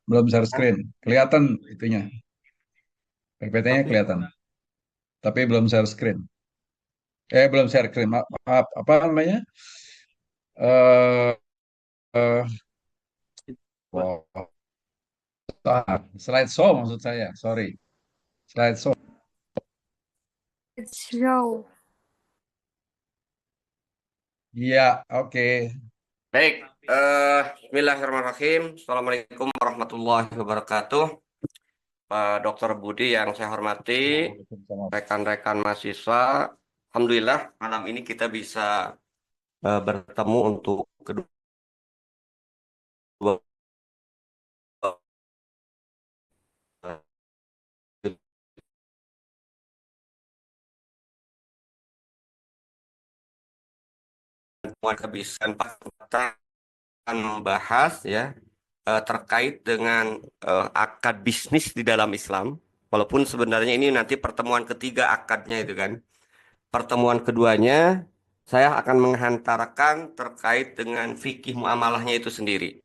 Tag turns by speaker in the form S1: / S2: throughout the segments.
S1: belum share
S2: Hah?
S1: screen. Kelihatan itunya, PPT-nya
S2: Tapi
S1: kelihatan, tapi belum share screen. Belum share screen. Maaf, apa namanya? Eh, eh, wow. Slide show maksud saya. Sorry, slide show.
S3: It's show.
S1: Iya, oke.
S2: baik, Bismillahirrahmanirrahim. Assalamualaikum warahmatullahi wabarakatuh. Pak Dr. Budi yang saya hormati,
S1: Waalaikumsalam.
S2: rekan-rekan mahasiswa. Alhamdulillah malam ini kita bisa bertemu untuk kedua pertemuan kebiasaan Pak kita akan membahas ya terkait dengan akad bisnis di dalam Islam. Walaupun sebenarnya ini nanti pertemuan ketiga akadnya itu kan. Pertemuan keduanya saya akan menghantarkan terkait dengan fikih muamalahnya itu sendiri.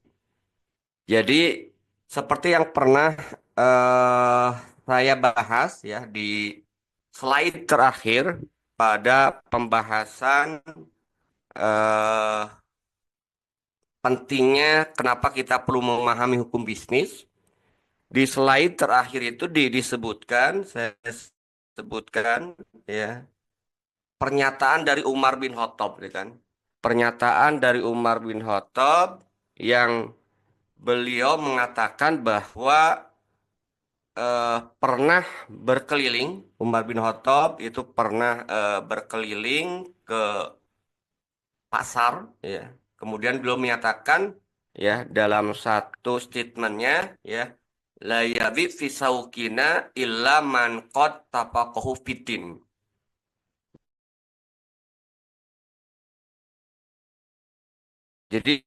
S2: Jadi seperti yang pernah eh, saya bahas ya di slide terakhir pada pembahasan eh, pentingnya kenapa kita perlu memahami hukum bisnis. Di slide terakhir itu disebutkan, saya sebutkan ya pernyataan dari Umar bin Khattab, ya kan? Pernyataan dari Umar bin Khattab yang beliau mengatakan bahwa pernah berkeliling, Umar bin Khattab itu pernah berkeliling ke pasar, ya. Kemudian beliau menyatakan, ya, dalam satu statementnya, ya, la yabi fi saukina illa man qad tafaqahu fiddin. Jadi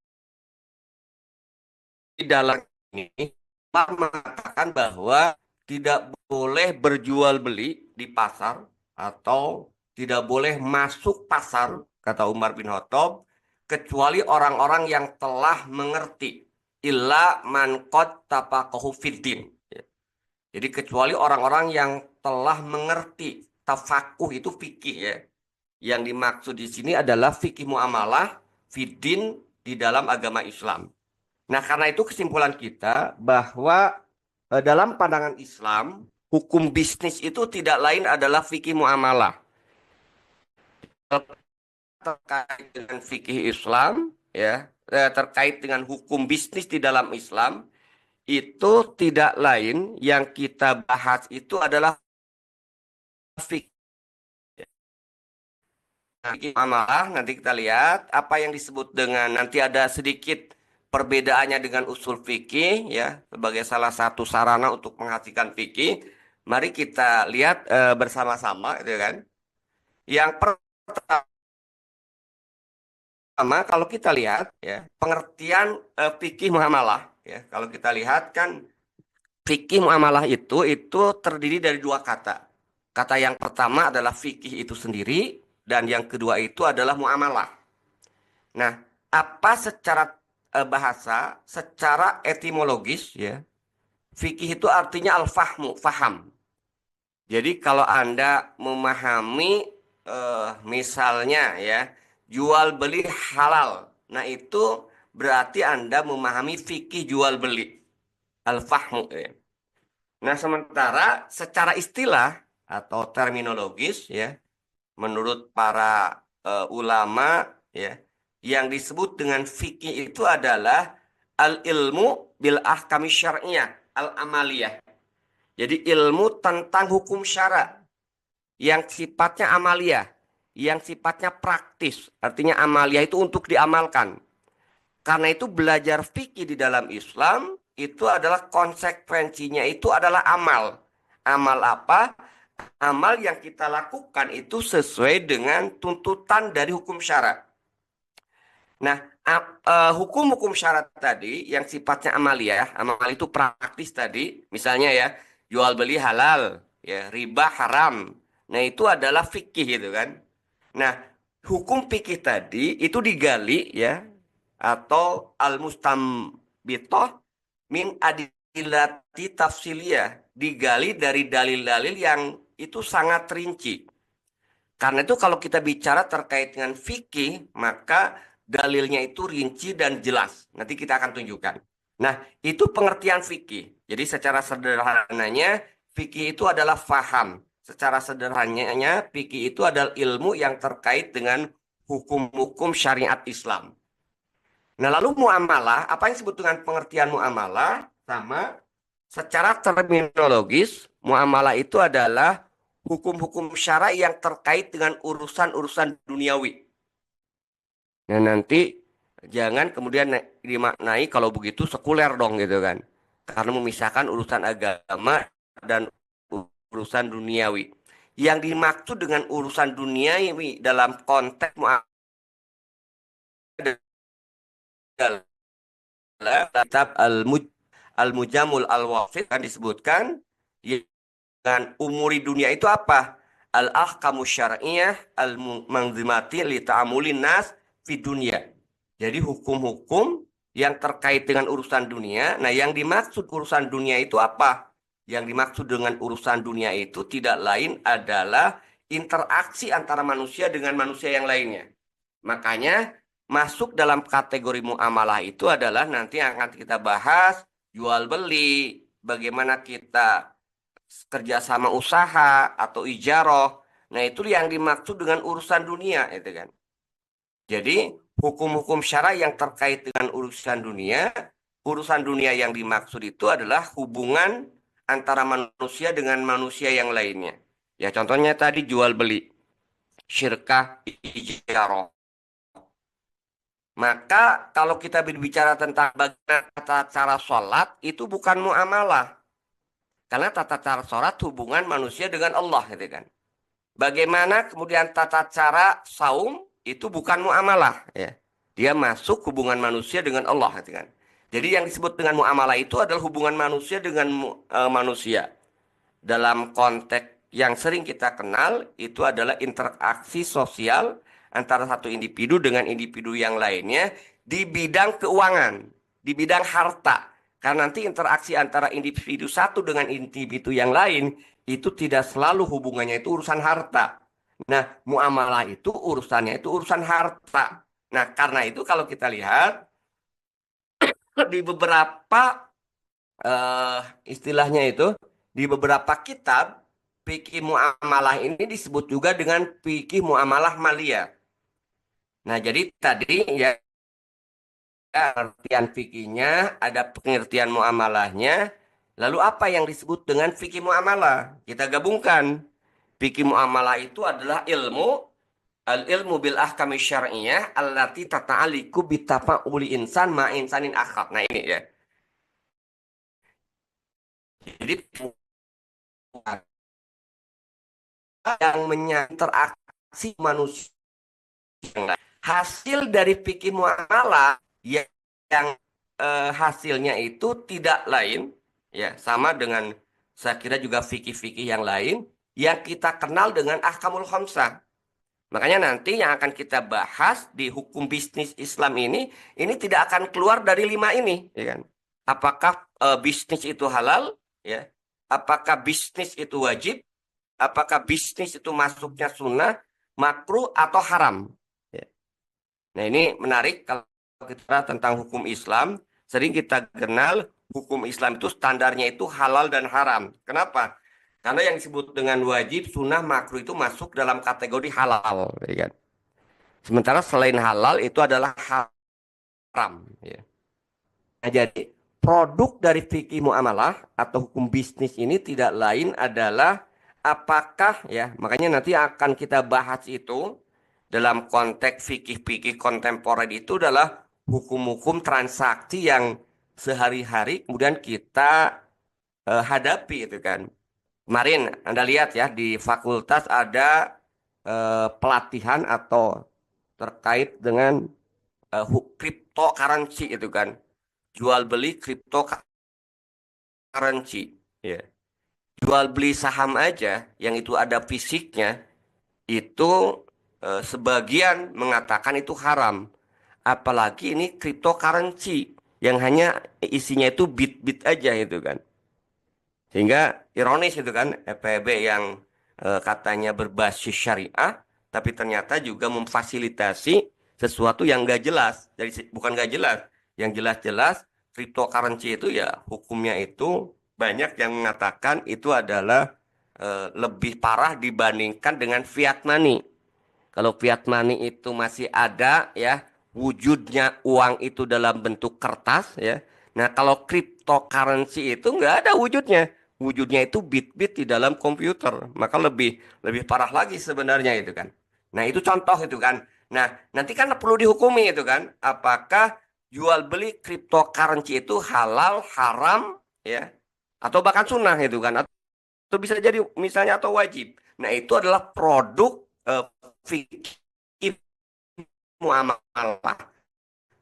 S2: di dalam ini Umar mengatakan bahwa tidak boleh berjual beli di pasar atau tidak boleh masuk pasar, kata Umar bin Khattab, kecuali orang-orang yang telah mengerti. Illa man qad tafaqahu fiddin. Jadi kecuali orang-orang yang telah mengerti. Tafakuh itu fikih ya. Yang dimaksud di sini adalah fikih muamalah fiddin di dalam agama Islam. Nah, karena itu kesimpulan kita bahwa dalam pandangan Islam, hukum bisnis itu tidak lain adalah fikih muamalah. Terkait dengan fikih Islam, ya, terkait dengan hukum bisnis di dalam Islam, itu tidak lain yang kita bahas itu adalah fikih. Fikih muamalah, nanti kita lihat apa yang disebut dengan, nanti ada sedikit perbedaannya dengan usul fikih ya sebagai salah satu sarana untuk menghasilkan fikih. Mari kita lihat bersama-sama gitu kan. Yang pertama kalau kita lihat ya pengertian fikih muamalah ya. Kalau kita lihat kan fikih muamalah itu terdiri dari dua kata. Kata yang pertama adalah fikih itu sendiri dan yang kedua itu adalah muamalah. Nah, apa secara bahasa, secara etimologis ya, fikih itu artinya al-fahmu, faham. Jadi kalau Anda memahami misalnya ya, jual beli halal. Nah, itu berarti Anda memahami fikih jual beli, al-fahmu ya. Nah, sementara secara istilah atau terminologis ya, menurut para ulama ya, yang disebut dengan fikih itu adalah al-ilmu bil ahkami syar'iyah al-amaliyah. Jadi ilmu tentang hukum syara yang sifatnya amaliyah, yang sifatnya praktis. Artinya amaliyah itu untuk diamalkan. Karena itu belajar fikih di dalam Islam itu adalah konsekuensinya itu adalah amal. Amal apa? Amal yang kita lakukan itu sesuai dengan tuntutan dari hukum syara. Nah, hukum-hukum syarat tadi yang sifatnya amaliyah, amal itu praktis tadi, misalnya ya, jual beli halal, ya, riba haram. Nah, itu adalah fikih gitu kan. Nah, hukum fikih tadi itu digali ya atau al-mustambitoh min adillati tafsiliyah, digali dari dalil-dalil yang itu sangat rinci. Karena itu kalau kita bicara terkait dengan fikih, maka dalilnya itu rinci dan jelas. Nanti kita akan tunjukkan. Nah, itu pengertian fikih. Jadi secara sederhananya, fikih itu adalah faham. Secara sederhananya, fikih itu adalah ilmu yang terkait dengan hukum-hukum syariat Islam. Nah, lalu muamalah, apa yang disebut dengan pengertian muamalah? Sama, secara terminologis, muamalah itu adalah hukum-hukum syara yang terkait dengan urusan-urusan duniawi. Nah, nanti jangan kemudian dimaknai kalau begitu sekuler dong gitu kan. Karena memisahkan urusan agama dan urusan duniawi. Yang dimaksud dengan urusan duniawi dalam konteks muamalah adalah kitab Al-Mujamul Al-Wafiq kan disebutkan dengan umuri dunia itu apa? Al-ahkamu syar'iyah al-manzimati li ta'amulin nas fi dunia. Jadi hukum-hukum yang terkait dengan urusan dunia. Nah, yang dimaksud urusan dunia itu apa? Yang dimaksud dengan urusan dunia itu tidak lain adalah interaksi antara manusia dengan manusia yang lainnya. Makanya masuk dalam kategori muamalah itu adalah nanti yang akan kita bahas jual beli, bagaimana kita kerjasama usaha atau ijaroh. Nah, itu yang dimaksud dengan urusan dunia, itu kan. Jadi, hukum-hukum syara yang terkait dengan urusan dunia yang dimaksud itu adalah hubungan antara manusia dengan manusia yang lainnya. Ya, contohnya tadi jual beli, syirkah, ijaroh. Maka kalau kita berbicara tentang bagaimana tata cara sholat, itu bukan muamalah. Karena tata cara sholat hubungan manusia dengan Allah, gitu kan. Bagaimana kemudian tata cara saum itu bukan muamalah, ya. Dia masuk hubungan manusia dengan Allah, gitu kan. Jadi yang disebut dengan muamalah itu adalah hubungan manusia dengan manusia. Dalam konteks yang sering kita kenal itu adalah interaksi sosial antara satu individu dengan individu yang lainnya di bidang keuangan, di bidang harta. Karena nanti interaksi antara individu satu dengan individu yang lain itu tidak selalu hubungannya itu urusan harta. Nah, muamalah itu urusannya itu urusan harta. Nah, karena itu kalau kita lihat di beberapa istilahnya itu di beberapa kitab fikih muamalah ini disebut juga dengan fikih muamalah maliyah. Nah, jadi tadi ya pengertian fikihnya, ada pengertian muamalahnya. Lalu apa yang disebut dengan fikih muamalah? Kita gabungkan. Fikih muamalah itu adalah al-ilmu bil ahkami syar'iyyah allati tata'aliku bitafa'uli insan ma insanin akhar. Nah, ini ya. Jadi yang interaksi manusia. Hasil dari fikih muamalah yang hasilnya itu tidak lain, ya sama dengan saya kira juga fikih-fikih yang lain yang kita kenal dengan ahkamul khamsah. Makanya nanti yang akan kita bahas di hukum bisnis Islam ini tidak akan keluar dari 5 ini, ya kan? Apakah bisnis itu halal, ya? Apakah bisnis itu wajib? Apakah bisnis itu masuknya sunnah, makruh atau haram? Ya. Nah, ini menarik kalau kita tentang hukum Islam. Sering kita kenal hukum Islam itu standarnya itu halal dan haram. Kenapa? Karena yang disebut dengan wajib, sunnah, makruh itu masuk dalam kategori halal, ya kan? Sementara selain halal itu adalah haram. Ya. Nah, jadi produk dari fikih muamalah atau hukum bisnis ini tidak lain adalah apakah ya, makanya nanti akan kita bahas itu dalam konteks fikih-fikih kontemporer itu adalah hukum-hukum transaksi yang sehari-hari kemudian kita hadapi itu kan. Kemarin Anda lihat ya di fakultas ada pelatihan atau terkait dengan cryptocurrency itu kan. Jual beli cryptocurrency. Ya. Jual beli saham aja yang itu ada fisiknya itu sebagian mengatakan itu haram. Apalagi ini cryptocurrency yang hanya isinya itu bit-bit aja itu kan. Sehingga ironis itu kan, FEB yang katanya berbasis syariah, tapi ternyata juga memfasilitasi sesuatu yang nggak jelas. Jadi bukan nggak jelas, yang jelas-jelas cryptocurrency itu ya hukumnya itu banyak yang mengatakan itu adalah lebih parah dibandingkan dengan fiat money. Kalau fiat money itu masih ada ya, wujudnya uang itu dalam bentuk kertas ya. Nah, kalau cryptocurrency itu nggak ada wujudnya. Wujudnya itu bit-bit di dalam komputer. Maka lebih lebih parah lagi sebenarnya itu kan. Nah, itu contoh itu kan. Nah, nanti kan perlu dihukumi itu kan. Apakah jual beli cryptocurrency itu halal, haram ya, atau bahkan sunnah itu kan. Atau bisa jadi misalnya atau wajib. Nah, itu adalah produk fikih muamalah.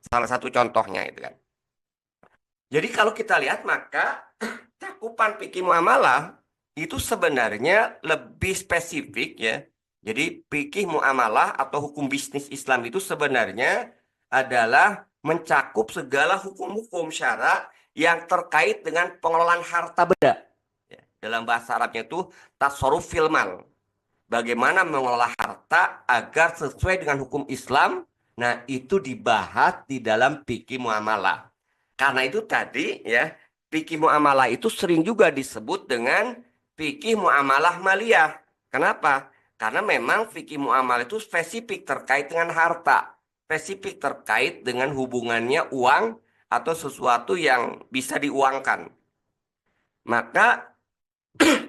S2: Salah satu contohnya itu kan. Jadi kalau kita lihat maka cakupan fikih muamalah itu sebenarnya lebih spesifik ya. Jadi fikih muamalah atau hukum bisnis Islam itu sebenarnya adalah mencakup segala hukum-hukum syara yang terkait dengan pengelolaan harta benda. Ya, dalam bahasa Arabnya itu tasarruf fil mal. Bagaimana mengelola harta agar sesuai dengan hukum Islam. Nah, itu dibahas di dalam fikih muamalah. Karena itu tadi ya, fikih muamalah itu sering juga disebut dengan fikih muamalah maliyah. Kenapa? Karena memang fikih muamalah itu spesifik terkait dengan harta, spesifik terkait dengan hubungannya uang atau sesuatu yang bisa diuangkan. Maka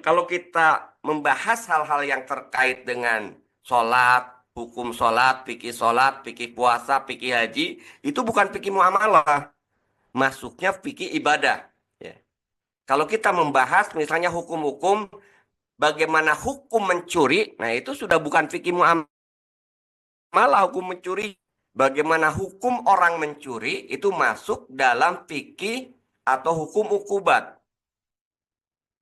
S2: kalau kita membahas hal-hal yang terkait dengan sholat, fikih puasa, fikih haji, itu bukan fikih muamalah, masuknya fikih ibadah. Ya. Kalau kita membahas misalnya hukum-hukum, bagaimana hukum mencuri, nah itu sudah bukan fikih muamalah, hukum mencuri. Bagaimana hukum orang mencuri, itu masuk dalam fikih atau hukum ukubat.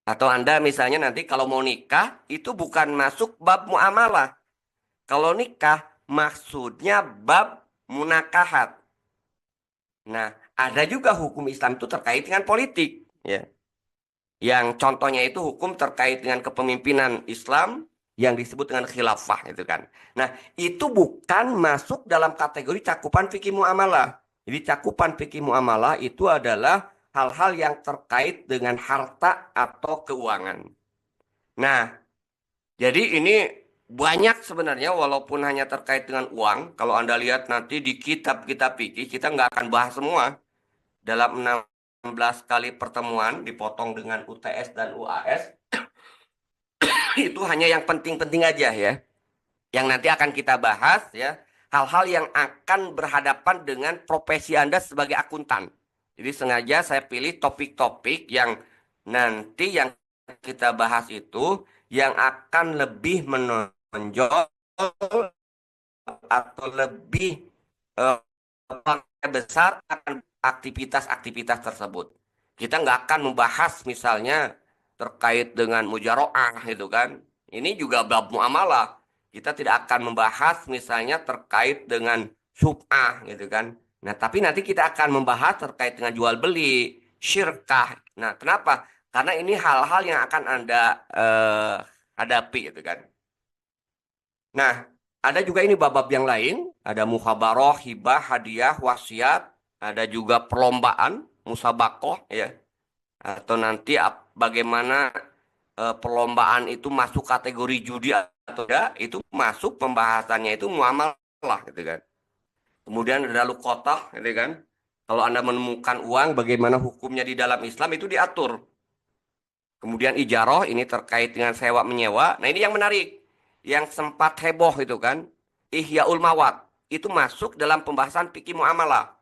S2: Atau Anda misalnya nanti kalau mau nikah, itu bukan masuk bab muamalah. Kalau nikah, maksudnya bab munakahat. Nah, ada juga hukum Islam itu terkait dengan politik. Ya. Yang contohnya itu hukum terkait dengan kepemimpinan Islam yang disebut dengan khilafah. Itu kan. Nah, itu bukan masuk dalam kategori cakupan fikih muamalah. Jadi cakupan fikih muamalah itu adalah hal-hal yang terkait dengan harta atau keuangan. Nah, jadi ini banyak sebenarnya walaupun hanya terkait dengan uang. Kalau Anda lihat nanti di kitab-kitab fikih, kita nggak akan bahas semua. Dalam 16 kali pertemuan dipotong dengan UTS dan UAS, itu hanya yang penting-penting aja ya. Yang nanti akan kita bahas ya. Hal-hal yang akan berhadapan dengan profesi Anda sebagai akuntan. Jadi sengaja saya pilih topik-topik yang nanti yang kita bahas itu yang akan lebih menonjol atau lebih besar akan aktivitas-aktivitas tersebut. Kita nggak akan membahas misalnya terkait dengan mujaroah itu kan. Ini juga bab muamalah. Kita tidak akan membahas misalnya terkait dengan sub'ah gitu kan. Nah, tapi nanti kita akan membahas terkait dengan jual beli, syirkah. Nah, kenapa? Karena ini hal-hal yang akan Anda hadapi gitu kan. Nah, ada juga ini bab-bab yang lain, ada muhabaroh, hibah, hadiah, wasiat, ada juga perlombaan, musabakoh ya. Atau nanti bagaimana perlombaan itu masuk kategori judi atau tidak, itu masuk pembahasannya itu muamalah gitu kan. Kemudian ada luqatah gitu kan. Kalau Anda menemukan uang, bagaimana hukumnya di dalam Islam itu diatur. Kemudian ijaroh ini terkait dengan sewa menyewa. Nah, ini yang menarik. Yang sempat heboh itu kan, Ihyaul Mawad itu masuk dalam pembahasan fikih muamalah.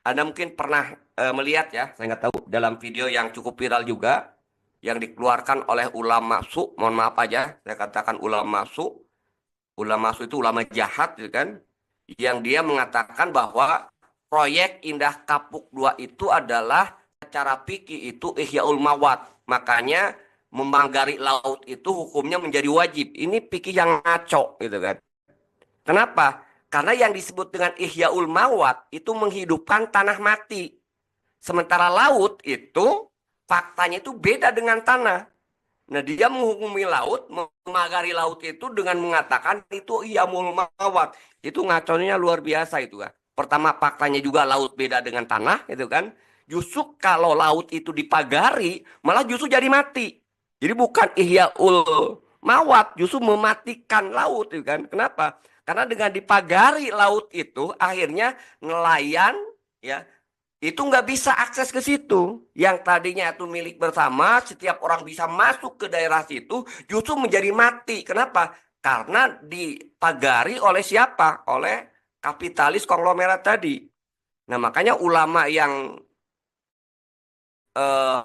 S2: Anda mungkin pernah melihat ya, saya nggak tahu, dalam video yang cukup viral juga yang dikeluarkan oleh ulama su, mohon maaf aja saya katakan ulama su itu ulama jahat gitu kan, yang dia mengatakan bahwa proyek Indah Kapuk 2 itu adalah secara fikih itu Ihyaul Mawad, makanya memanggari laut itu hukumnya menjadi wajib. Ini fikih yang ngaco gitu kan. Kenapa? Karena yang disebut dengan Ihyaul Mawad itu menghidupkan tanah mati. Sementara laut itu faktanya itu beda dengan tanah. Nah, dia menghukumi laut, memagari laut itu dengan mengatakan itu iyamul mawat. Itu ngaconya luar biasa itu kan. Pertama faktanya juga laut beda dengan tanah itu kan. Justru kalau laut itu dipagari, malah justru jadi mati. Jadi bukan ihyaul mawat, justru mematikan laut itu kan. Kenapa? Karena dengan dipagari laut itu akhirnya nelayan ya itu nggak bisa akses ke situ. Yang tadinya itu milik bersama, setiap orang bisa masuk ke daerah situ, justru menjadi mati. Kenapa? Karena dipagari oleh siapa? Oleh kapitalis konglomerat tadi. Nah, makanya ulama yang eh,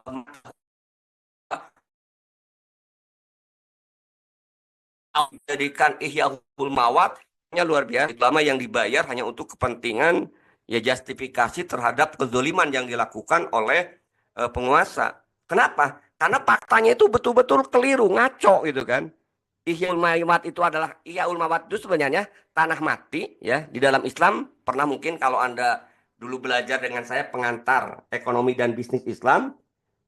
S2: menjadikan ihya mawatnya luar biasa. Ulama yang dibayar hanya untuk kepentingan ya justifikasi terhadap kezoliman yang dilakukan oleh penguasa. Kenapa? Karena faktanya itu betul-betul keliru, ngaco gitu kan. Ihyaul Mawat itu adalah Ihyaul Mawat itu sebenarnya tanah mati ya di dalam Islam. Pernah mungkin kalau Anda dulu belajar dengan saya pengantar ekonomi dan bisnis Islam,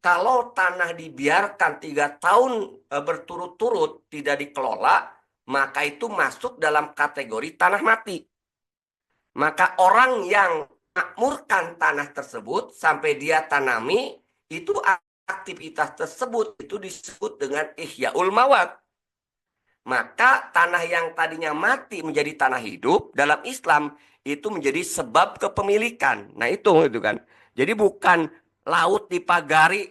S2: kalau tanah dibiarkan 3 tahun berturut-turut tidak dikelola, maka itu masuk dalam kategori tanah mati. Maka orang yang makmurkan tanah tersebut sampai dia tanami, itu aktivitas tersebut itu disebut dengan ihyaul mawat. Maka tanah yang tadinya mati menjadi tanah hidup dalam Islam itu menjadi sebab kepemilikan. Nah itu kan. Jadi bukan laut dipagari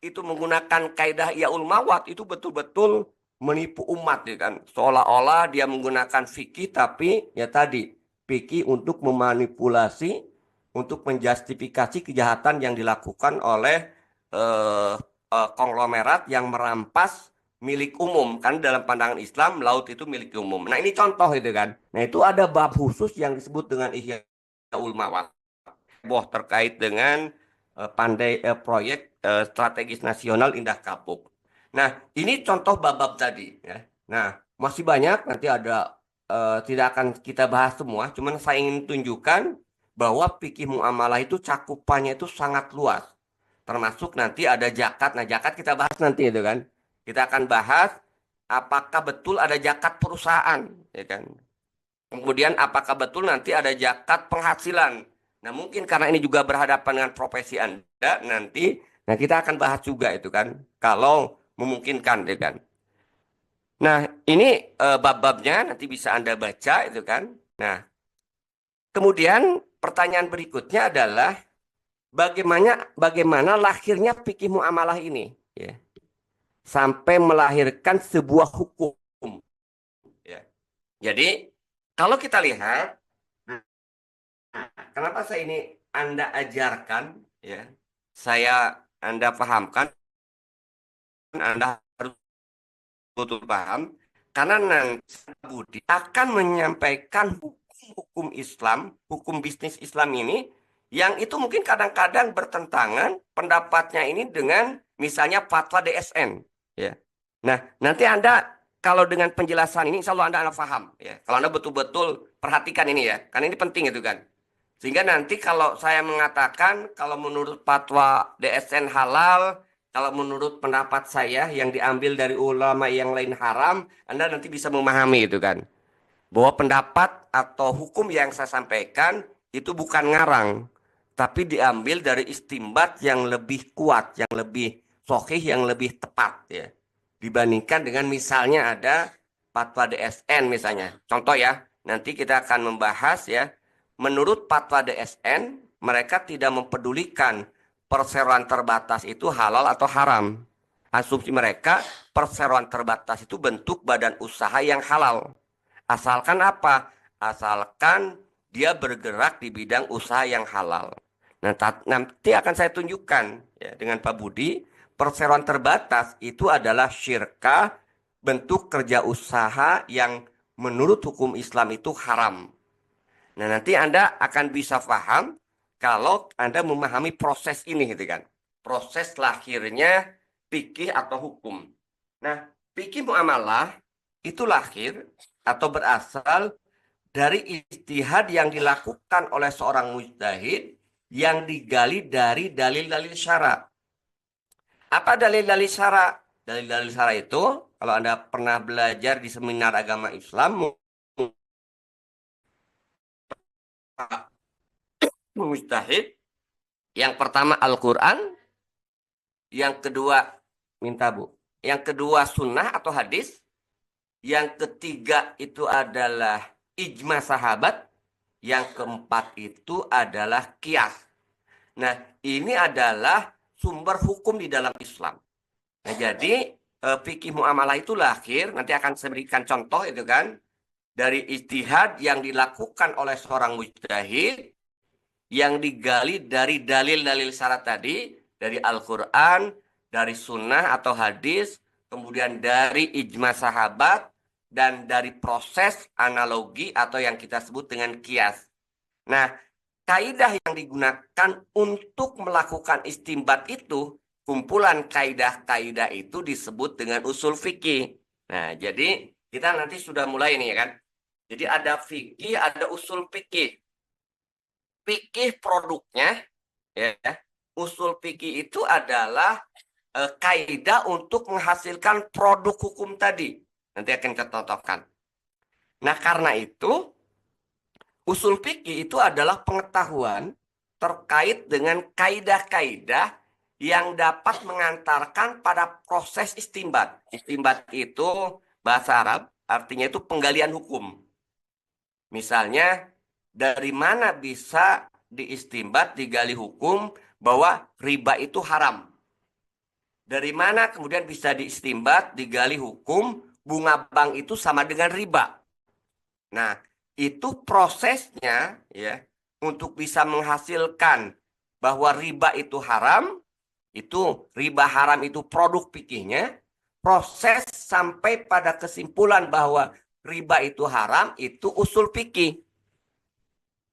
S2: itu menggunakan kaidah yaul mawat itu betul-betul menipu umat ya kan. Seolah-olah dia menggunakan fikih tapi ya tadi fikih untuk memanipulasi untuk menjustifikasi kejahatan yang dilakukan oleh konglomerat yang merampas milik umum kan dalam pandangan Islam laut itu milik umum. Nah ini contoh itu kan. Nah itu ada bab khusus yang disebut dengan ihyaul mawat. Terkait dengan proyek strategis nasional Indah Kapuk. Nah ini contoh bab-bab tadi ya. Nah masih banyak nanti ada tidak akan kita bahas semua. Cuman saya ingin tunjukkan bahwa fikih muamalah itu cakupannya itu sangat luas. Termasuk nanti ada zakat. Nah zakat kita bahas nanti itu kan. Kita akan bahas apakah betul ada zakat perusahaan, ya kan? Kemudian apakah betul nanti ada zakat penghasilan? Nah, mungkin karena ini juga berhadapan dengan profesi Anda nanti, nah kita akan bahas juga itu kan, kalau memungkinkan, ya kan? Nah, ini bab-babnya nanti bisa Anda baca itu kan. Nah, kemudian pertanyaan berikutnya adalah bagaimana lahirnya fikih muamalah ini, ya. Sampai melahirkan sebuah hukum. Ya. Jadi, kalau kita lihat, kenapa saya ini Anda ajarkan, ya, Anda pahamkan, Anda harus betul paham, karena nanti Budi akan menyampaikan hukum Islam, hukum bisnis Islam ini, yang itu mungkin kadang-kadang bertentangan pendapatnya ini dengan misalnya fatwa DSN. Ya. Nah, nanti Anda kalau dengan penjelasan ini, insya Allah Anda paham. Ya. Kalau Anda betul-betul perhatikan ini ya, karena ini penting itu kan. Sehingga nanti kalau saya mengatakan, kalau menurut fatwa DSN halal, kalau menurut pendapat saya yang diambil dari ulama yang lain haram, Anda nanti bisa memahami itu kan. Bahwa pendapat atau hukum yang saya sampaikan itu bukan ngarang, tapi diambil dari istimbat yang lebih kuat, yang lebih sahih, yang lebih tepat ya. Dibandingkan dengan misalnya ada fatwa DSN misalnya. Contoh ya, nanti kita akan membahas ya. Menurut fatwa DSN, mereka tidak mempedulikan perseroan terbatas itu halal atau haram. Asumsi mereka perseroan terbatas itu bentuk badan usaha yang halal. Asalkan apa? Asalkan dia bergerak di bidang usaha yang halal. Nah, nanti akan saya tunjukkan ya, dengan Pak Budi, perseroan terbatas itu adalah syirkah, bentuk kerja usaha yang menurut hukum Islam itu haram. Nah, nanti Anda akan bisa paham kalau Anda memahami proses ini gitu kan. Proses lahirnya fikih atau hukum. Nah, fikih muamalah itu lahir atau berasal dari ijtihad yang dilakukan oleh seorang mujtahid yang digali dari dalil-dalil syara. Apa dalil-dalil syara? Dalil-dalil syara itu, kalau Anda pernah belajar di seminar agama Islam, mujtahid, yang pertama Al-Quran, yang kedua, minta Bu, yang kedua sunnah atau hadis, yang ketiga itu adalah ijma sahabat, yang keempat itu adalah qiyas. Nah, ini adalah sumber hukum di dalam Islam. Nah, jadi fikih muamalah itu lahir, nanti akan saya berikan contoh itu kan, dari ijtihad yang dilakukan oleh seorang mujtahid yang digali dari dalil-dalil syarat tadi, dari Al-Quran, dari sunnah atau hadis, kemudian dari ijma sahabat, dan dari proses analogi atau yang kita sebut dengan kias. Nah, kaidah yang digunakan untuk melakukan istinbat itu, kumpulan kaidah-kaidah itu disebut dengan usul fikih. Nah, jadi kita nanti sudah mulai nih ya kan. Jadi ada fikih, ada usul fikih. Fikih produknya, ya, usul fikih itu adalah kaidah untuk menghasilkan produk hukum tadi. Nanti akan kita contohkan. Nah, karena itu usul fikih itu adalah pengetahuan terkait dengan kaidah-kaidah yang dapat mengantarkan pada proses istinbat. Istinbat itu bahasa Arab, artinya itu penggalian hukum. Misalnya, dari mana bisa diistinbat, digali hukum bahwa riba itu haram? Dari mana kemudian bisa diistinbat, digali hukum bunga bank itu sama dengan riba? Nah, itu prosesnya ya untuk bisa menghasilkan bahwa riba itu haram, itu riba haram itu produk fikihnya, proses sampai pada kesimpulan bahwa riba itu haram itu usul fikih.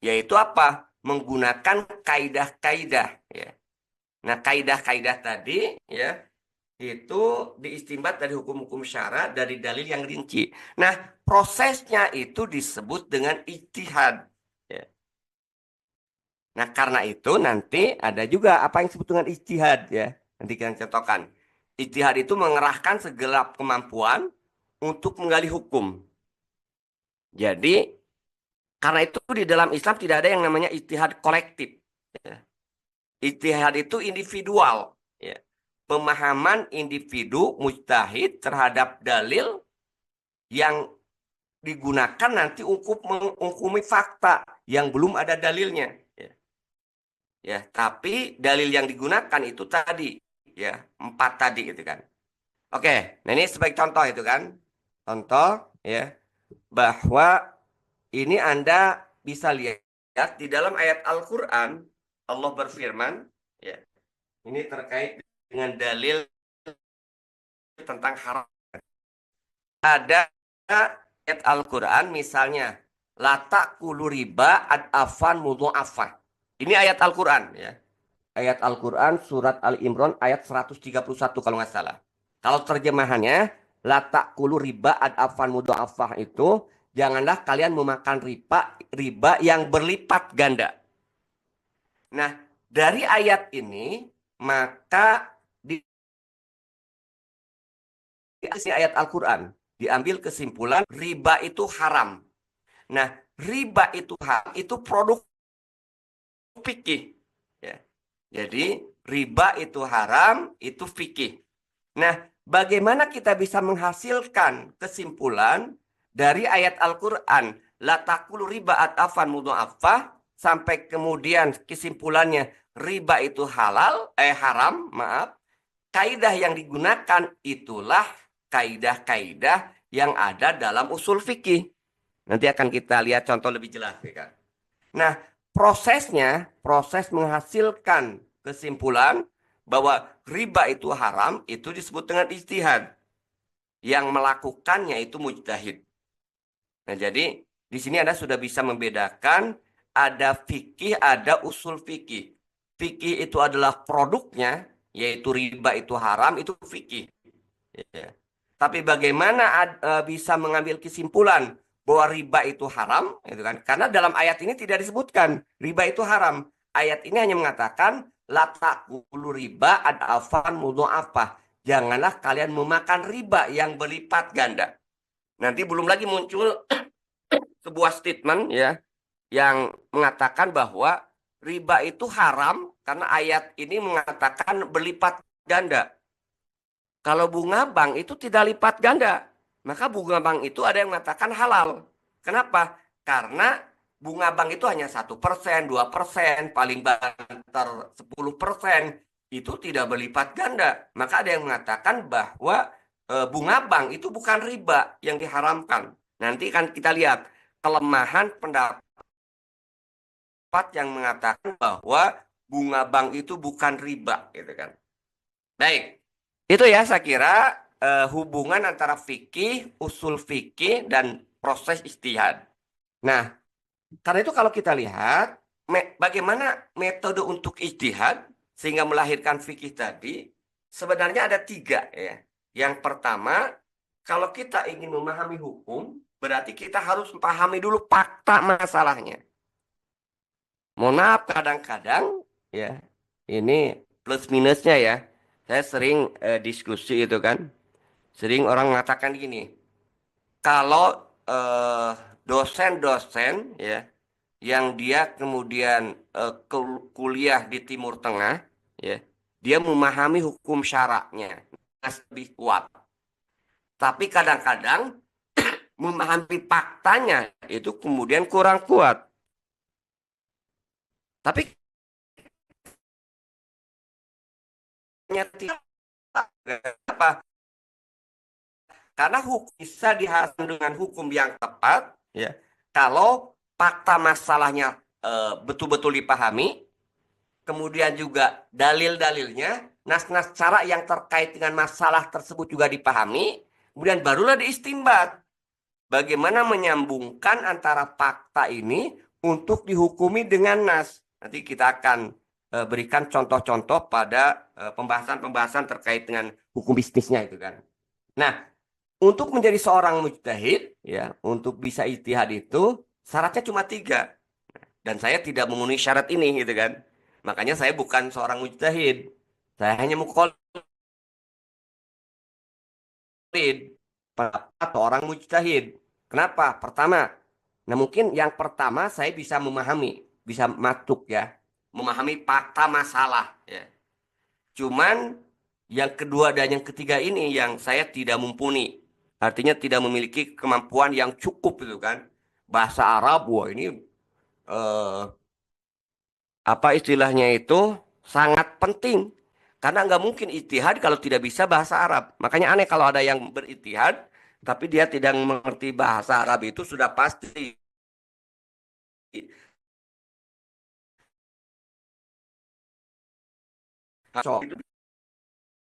S2: Yaitu apa? Menggunakan kaidah-kaidah ya. Nah, kaidah-kaidah tadi ya itu diistinbat dari hukum-hukum syara dari dalil yang rinci. Nah, prosesnya itu disebut dengan ijtihad. Ya. Nah, karena itu nanti ada juga apa yang disebut dengan ijtihad ya. Nanti kita contohkan. Ijtihad itu mengerahkan segenap kemampuan untuk menggali hukum. Jadi, karena itu di dalam Islam tidak ada yang namanya ijtihad kolektif. Ya. Ijtihad itu individual. Ya. Pemahaman individu mujtahid terhadap dalil yang digunakan nanti untuk menghukumi fakta yang belum ada dalilnya. Ya, tapi dalil yang digunakan itu tadi, ya 4 tadi gitu kan. Oke, nah ini sebagai contoh itu kan, contoh ya bahwa ini Anda bisa lihat di dalam ayat Al-Quran Allah berfirman, ya ini terkait dengan dalil tentang haram. Ada ayat Al-Quran misalnya la ta'kulu riba ad'afan mudha'afah. Ini ayat Al-Quran ya. Ayat Al-Quran surat Al-Imran ayat 131 kalau nggak salah. Kalau terjemahannya la ta'kulu riba ad'afan mudha'afah itu janganlah kalian memakan riba yang berlipat ganda. Nah, dari ayat ini maka di ayat Al-Quran diambil kesimpulan riba itu haram. Nah, riba itu haram, itu produk fikih. Ya. Jadi, riba itu haram, itu fikih. Nah, bagaimana kita bisa menghasilkan kesimpulan dari ayat Al-Quran? La taqulu riba at'afan mudha'afah sampai kemudian kesimpulannya riba itu haram, maaf. Kaidah yang digunakan itulah kaidah-kaidah yang ada dalam usul fikih. Nanti akan kita lihat contoh lebih jelas. Ya. Nah, prosesnya, proses menghasilkan kesimpulan bahwa riba itu haram, itu disebut dengan ijtihad. Yang melakukannya itu mujtahid. Nah, jadi di sini Anda sudah bisa membedakan ada fikih, ada usul fikih. Fikih itu adalah produknya, yaitu riba itu haram, itu fikih. Ya. Tapi bagaimana bisa mengambil kesimpulan bahwa riba itu haram, itu kan? Karena dalam ayat ini tidak disebutkan riba itu haram. ayat ini hanya mengatakan la ta'kulu riba ad'afan mudha'afah. Janganlah kalian memakan riba yang berlipat ganda. Nanti belum lagi muncul sebuah statement ya yang mengatakan bahwa riba itu haram karena ayat ini mengatakan berlipat ganda. Kalau bunga bank itu tidak lipat ganda, maka bunga bank itu ada yang mengatakan halal. Kenapa? Karena bunga bank itu hanya 1%, 2%, paling banter 10%, itu tidak berlipat ganda. Maka ada yang mengatakan bahwa bunga bank itu bukan riba yang diharamkan. Nanti kan kita lihat kelemahan pendapat yang mengatakan bahwa bunga bank itu bukan riba, gitu kan. Baik, itu ya saya kira hubungan antara fikih, usul fikih, dan proses ijtihad. Nah, karena itu kalau kita lihat bagaimana metode untuk ijtihad sehingga melahirkan fikih tadi, sebenarnya ada tiga ya. Yang pertama, kalau kita ingin memahami hukum, berarti kita harus memahami dulu fakta masalahnya. Mohon maaf kadang-kadang ya, ini plus minusnya ya. Saya sering diskusi itu kan. Sering orang mengatakan gini, kalau dosen-dosen ya yang dia kemudian kuliah di Timur Tengah ya, dia memahami hukum syaraknya lebih kuat. Tapi kadang-kadang memahami faktanya itu kemudian kurang kuat. Tapi tidak apa? Karena hukum bisa dihasilkan dengan hukum yang tepat, ya. Kalau fakta masalahnya betul-betul dipahami, kemudian juga dalil-dalilnya, nas-nas cara yang terkait dengan masalah tersebut juga dipahami, kemudian barulah diistinbat. Bagaimana menyambungkan antara fakta ini untuk dihukumi dengan nas. Nanti kita akan berikan contoh-contoh pada pembahasan-pembahasan terkait dengan hukum bisnisnya itu kan. Nah, untuk menjadi seorang mujtahid, ya, untuk bisa ijtihad itu syaratnya cuma 3. Dan saya tidak memenuhi syarat ini, gitu kan. Makanya saya bukan seorang mujtahid. Saya hanya muqallid atau orang mujtahid. Kenapa? Pertama, nah mungkin yang pertama saya bisa memahami, bisa masuk ya, memahami fakta masalah, ya. Cuman yang kedua dan yang ketiga ini yang saya tidak mumpuni. Artinya tidak memiliki kemampuan yang cukup itu kan. Bahasa Arab, wah ini apa istilahnya itu sangat penting. Karena nggak mungkin ijtihad kalau tidak bisa bahasa Arab. Makanya aneh kalau ada yang berijtihad, tapi dia tidak mengerti bahasa Arab itu sudah pasti. So, itu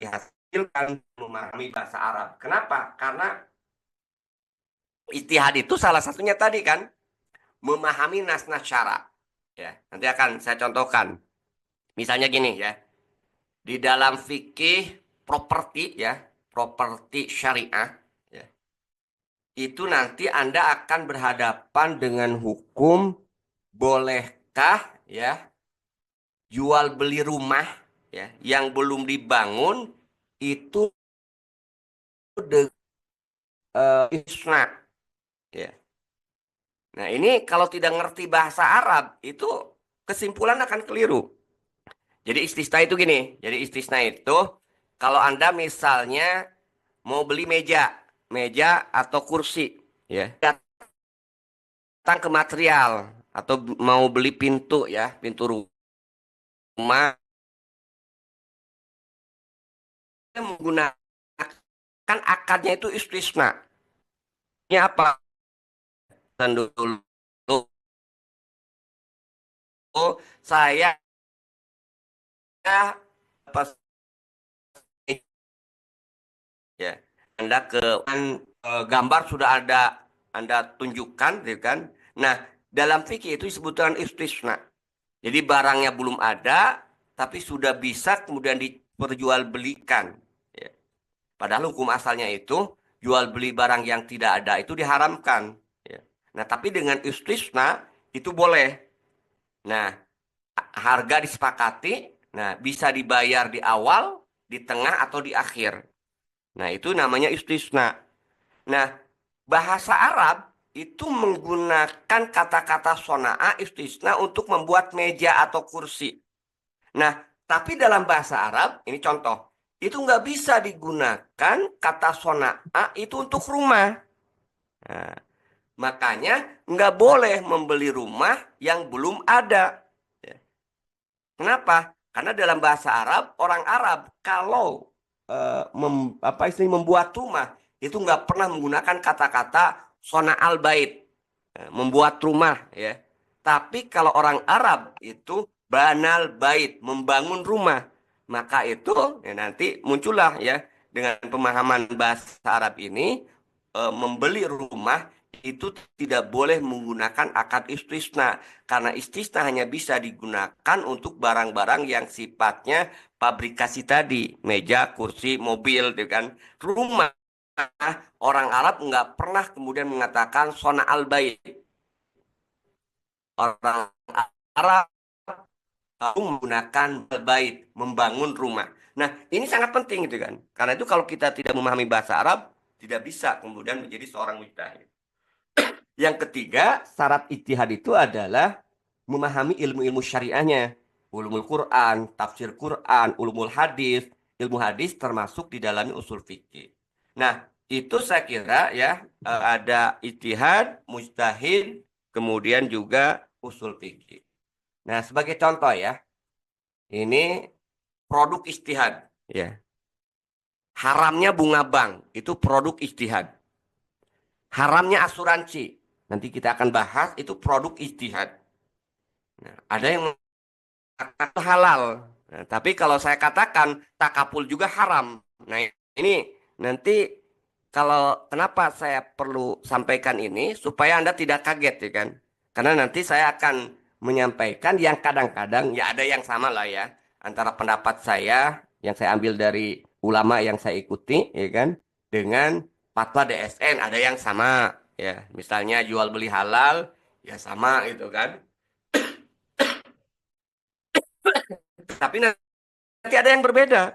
S2: dihasilkan memahami bahasa Arab. Kenapa? Karena ijtihad itu salah satunya tadi kan memahami nas-nas syara. Ya, nanti akan saya contohkan. Misalnya gini ya. Di dalam fikih properti ya, properti syariah ya. Itu nanti Anda akan berhadapan dengan hukum bolehkah ya jual beli rumah ya yang belum dibangun itu isna ya. Nah, ini kalau tidak ngerti bahasa Arab, itu kesimpulan akan keliru. Jadi istisna itu gini. Jadi istisna itu kalau Anda misalnya mau beli meja, meja atau kursi, ya. Datang ke material atau mau beli pintu ya, pintu rumah menggunakan akadnya itu istisna. Ini apa? Dan dulu saya pas ya Anda ke gambar sudah ada Anda tunjukkan gitu kan. Nah, dalam fikih itu disebutkan istisna. Jadi barangnya belum ada tapi sudah bisa kemudian diperjualbelikan ya. Padahal hukum asalnya itu jual beli barang yang tidak ada itu diharamkan ya. Nah, tapi dengan istisna itu boleh. Nah, harga disepakati, nah bisa dibayar di awal, di tengah atau di akhir. Nah, itu namanya istisna. Nah, bahasa Arab itu menggunakan kata-kata sona'a istisna untuk membuat meja atau kursi. Nah, tapi dalam bahasa Arab, ini contoh, itu nggak bisa digunakan kata sona'a itu untuk rumah. Nah, makanya nggak boleh membeli rumah yang belum ada. Ya. Kenapa? Karena dalam bahasa Arab, orang Arab kalau membuat rumah itu nggak pernah menggunakan kata-kata sona al bait, membuat rumah ya. Tapi kalau orang Arab itu banal bait, membangun rumah, maka itu ya, nanti muncullah ya dengan pemahaman bahasa Arab ini membeli rumah itu tidak boleh menggunakan akad istisna karena istisna hanya bisa digunakan untuk barang-barang yang sifatnya pabrikasi tadi, meja, kursi, mobil, gitu kan. Rumah orang Arab nggak pernah kemudian mengatakan sona al bait. Orang Arab menggunakan bait, membangun rumah. Nah, ini sangat penting gitu kan. Karena itu kalau kita tidak memahami bahasa Arab, tidak bisa kemudian menjadi seorang mujtahid. Yang ketiga, syarat ijtihad itu adalah memahami ilmu-ilmu syariahnya. Ulumul Quran, tafsir Quran, ulumul hadis. Ilmu hadis termasuk di dalamnya usul fikih. Nah, itu saya kira ya ada ijtihad, mujtahid, kemudian juga usul fikih. Nah, sebagai contoh ya, ini produk ijtihad ya. Haramnya bunga bank itu produk ijtihad. Haramnya asuransi. Nanti kita akan bahas itu produk ijtihad. Nah, ada yang mengatakan halal. Nah, tapi kalau saya katakan takapul juga haram. Nah, ini nanti kalau kenapa saya perlu sampaikan ini supaya Anda tidak kaget ya kan. Karena nanti saya akan menyampaikan yang kadang-kadang ya ada yang sama lah ya antara pendapat saya yang saya ambil dari ulama yang saya ikuti ya kan dengan fatwa DSN ada yang sama ya. Misalnya jual beli halal ya sama gitu kan. Tapi nanti ada yang berbeda.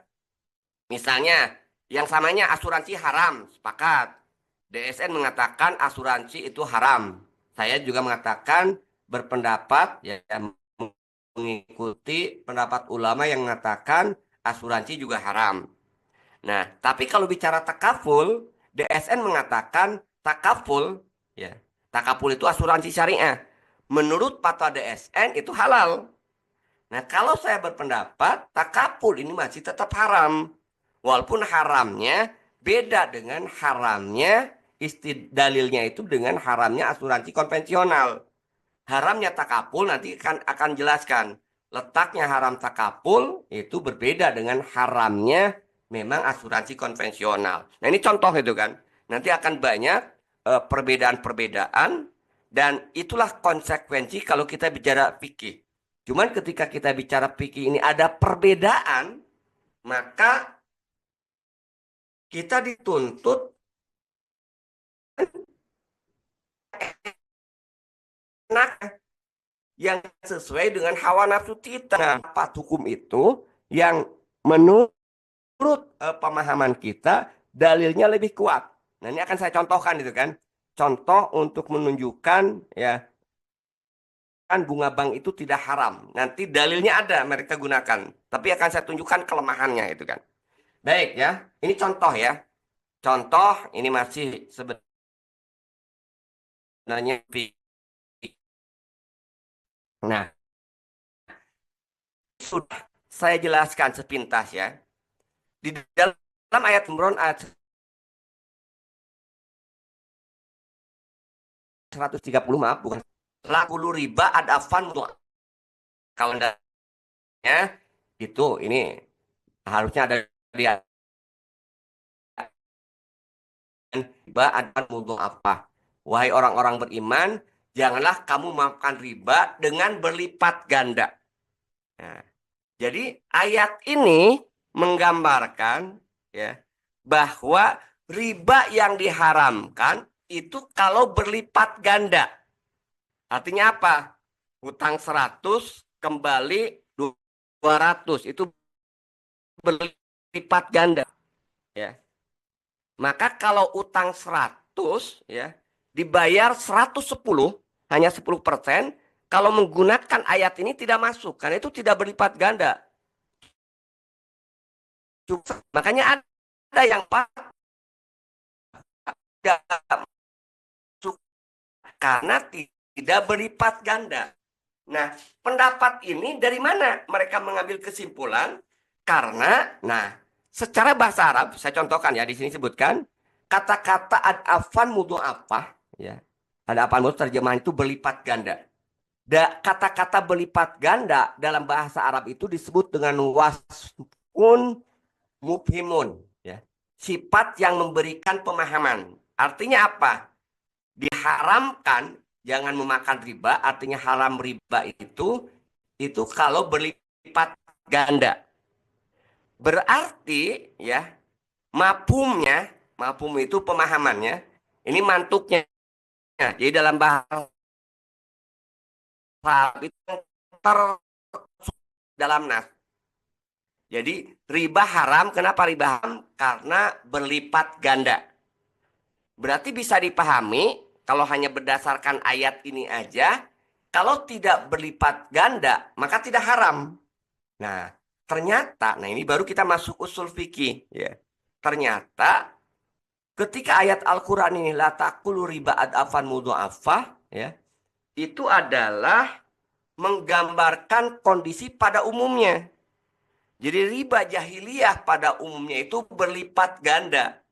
S2: Misalnya, yang samanya asuransi haram, sepakat. DSN mengatakan asuransi itu haram. Saya juga mengatakan berpendapat, ya mengikuti pendapat ulama yang mengatakan asuransi juga haram. Nah, tapi kalau bicara takaful, DSN mengatakan takaful, ya takaful itu asuransi syariah. Menurut fatwa DSN itu halal. Nah, kalau saya berpendapat takaful ini masih tetap haram. Walaupun haramnya beda dengan haramnya dalilnya itu dengan haramnya asuransi konvensional. Haramnya takaful nanti akan jelaskan. Letaknya haram takaful itu berbeda dengan haramnya memang asuransi konvensional. Nah, ini contoh itu kan. Nanti akan banyak perbedaan-perbedaan dan itulah konsekuensi kalau kita bicara fikih. Cuman ketika kita bicara fikih ini ada perbedaan, maka kita dituntut yang sesuai dengan hawa nafsu kita. Nah, apa hukum itu yang menurut pemahaman kita dalilnya lebih kuat. Nah, ini akan saya contohkan itu kan. Contoh untuk menunjukkan ya kan bunga bank itu tidak haram. Nanti dalilnya ada mereka gunakan. Tapi akan saya tunjukkan kelemahannya itu kan. Baik ya, ini contoh ya. Contoh ini masih sebenarnya. Nah, sudah saya jelaskan sepintas ya. Di dalam ayat Imran ayat 130 maaf bukan lakulu riba adafan kalau itu ini harusnya ada di riba adafan untuk apa? Wahai orang-orang beriman, janganlah kamu makan riba dengan berlipat ganda. Nah, jadi ayat ini menggambarkan ya bahwa riba yang diharamkan itu kalau berlipat ganda. Artinya apa? Hutang 100 kembali 200, itu berlipat ganda, ya. Maka kalau utang 100, ya, dibayar 110, hanya 10%, kalau menggunakan ayat ini tidak masuk, karena itu tidak berlipat ganda. Makanya ada yang tidak masuk karena tidak berlipat ganda. Nah, pendapat ini dari mana mereka mengambil kesimpulan? Karena, secara bahasa Arab, saya contohkan ya, di sini sebutkan kata-kata ad-afan mudho'afah, ya. Ad-afan mudho'afah terjemahan itu berlipat ganda. Kata-kata berlipat ganda dalam bahasa Arab itu disebut dengan wasfun mufhimun, ya. Sifat yang memberikan pemahaman. Artinya apa? Diharamkan jangan memakan riba, artinya haram riba itu kalau berlipat ganda. Berarti ya, mafhum itu pemahamannya, ini mantuknya. Jadi dalam bahasa itu dalam nas. Jadi riba haram, kenapa riba haram? Karena berlipat ganda. Berarti bisa dipahami kalau hanya berdasarkan ayat ini aja, kalau tidak berlipat ganda, maka tidak haram. Nah, ternyata, ini baru kita masuk usul fikih, ya. Ternyata ketika ayat Al-Qur'an ini la taqulu riba ad'afan mudha'afah, ya, itu adalah menggambarkan kondisi pada umumnya. Jadi riba jahiliyah pada umumnya itu berlipat ganda.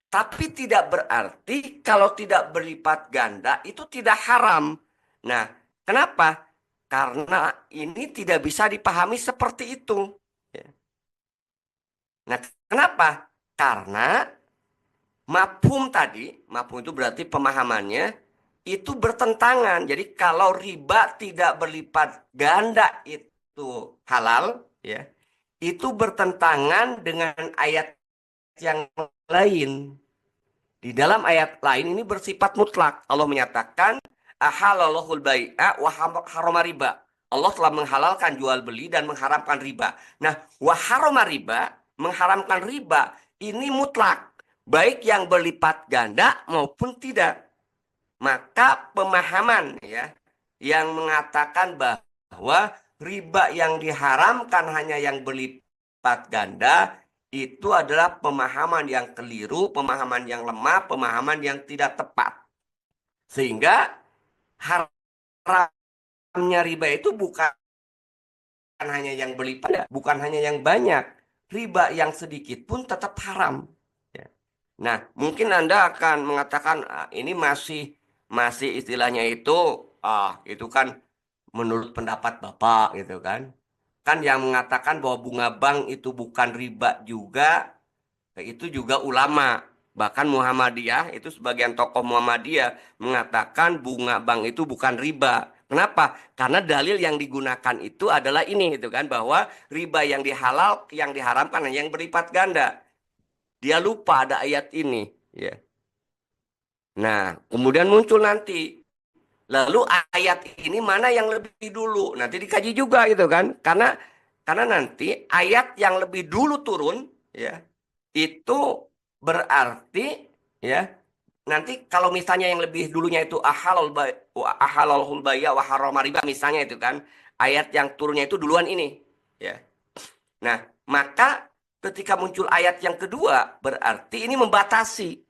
S2: Tapi tidak berarti kalau tidak berlipat ganda itu tidak haram. Nah, kenapa? Karena ini tidak bisa dipahami seperti itu. Nah, kenapa? Karena mafhum itu berarti pemahamannya itu bertentangan. Jadi kalau riba tidak berlipat ganda itu halal, ya, itu bertentangan dengan ayat yang lain. Di dalam ayat lain ini bersifat mutlak. Allah menyatakan ahalallahu bai'a wa harama riba. Allah telah menghalalkan jual beli dan mengharamkan riba. Nah, wa harama riba, mengharamkan riba ini mutlak, baik yang berlipat ganda maupun tidak. Maka pemahaman, ya, yang mengatakan bahwa riba yang diharamkan hanya yang berlipat ganda itu adalah pemahaman yang keliru, pemahaman yang lemah, pemahaman yang tidak tepat. Sehingga haramnya riba itu bukan hanya yang berlipat, bukan hanya yang banyak. Riba yang sedikit pun tetap haram. Nah, mungkin Anda akan mengatakan ini masih istilahnya itu kan menurut pendapat Bapak gitu kan. Kan yang mengatakan bahwa bunga bank itu bukan riba juga, itu juga ulama. Bahkan Muhammadiyah, itu sebagian tokoh Muhammadiyah mengatakan bunga bank itu bukan riba. Kenapa? Karena dalil yang digunakan itu adalah ini, gitu kan, bahwa riba yang diharamkan yang berlipat ganda. Dia lupa ada ayat ini, ya. Nah, kemudian muncul nanti, lalu ayat ini mana yang lebih dulu? Nanti dikaji juga gitu kan. Karena nanti ayat yang lebih dulu turun, ya, itu berarti, ya, nanti kalau misalnya yang lebih dulunya itu ahalalul bai'a wa harrama riba misalnya itu kan, ayat yang turunnya itu duluan ini, ya. Nah, maka ketika muncul ayat yang kedua berarti ini membatasi.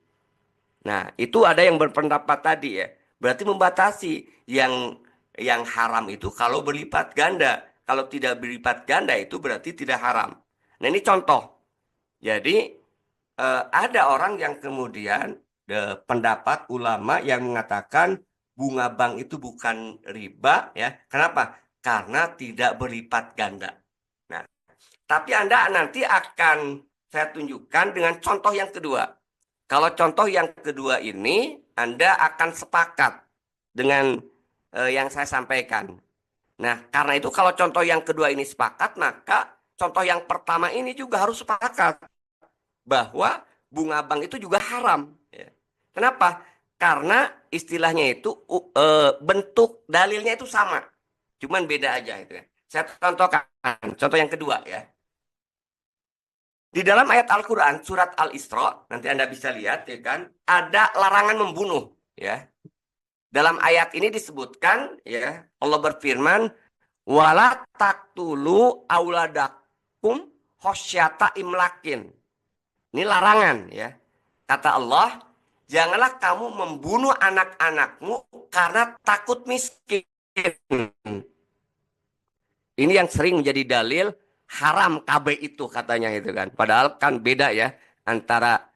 S2: Nah, itu ada yang berpendapat tadi, ya. Berarti membatasi yang haram itu kalau berlipat ganda. Kalau tidak berlipat ganda itu berarti tidak haram. Nah, ini contoh. Jadi ada orang yang kemudian pendapat ulama yang mengatakan bunga bank itu bukan riba, ya. Kenapa? Karena tidak berlipat ganda. Nah, tapi Anda nanti akan saya tunjukkan dengan contoh yang kedua. Kalau contoh yang kedua ini, Anda akan sepakat dengan yang saya sampaikan. Nah, karena itu kalau contoh yang kedua ini sepakat, maka contoh yang pertama ini juga harus sepakat. Bahwa bunga bank itu juga haram. Kenapa? Karena istilahnya itu bentuk dalilnya itu sama. Cuman beda aja itu ya. Saya contohkan, contoh yang kedua ya. Di dalam ayat Al-Quran, surat Al-Isra, nanti Anda bisa lihat ya kan, ada larangan membunuh ya. Dalam ayat ini disebutkan ya, Allah berfirman, wala taqtulu auladakum khosyata imlakin. Ini larangan ya. Kata Allah, janganlah kamu membunuh anak-anakmu karena takut miskin. Ini yang sering menjadi dalil haram KB itu katanya itu kan. Padahal kan beda ya antara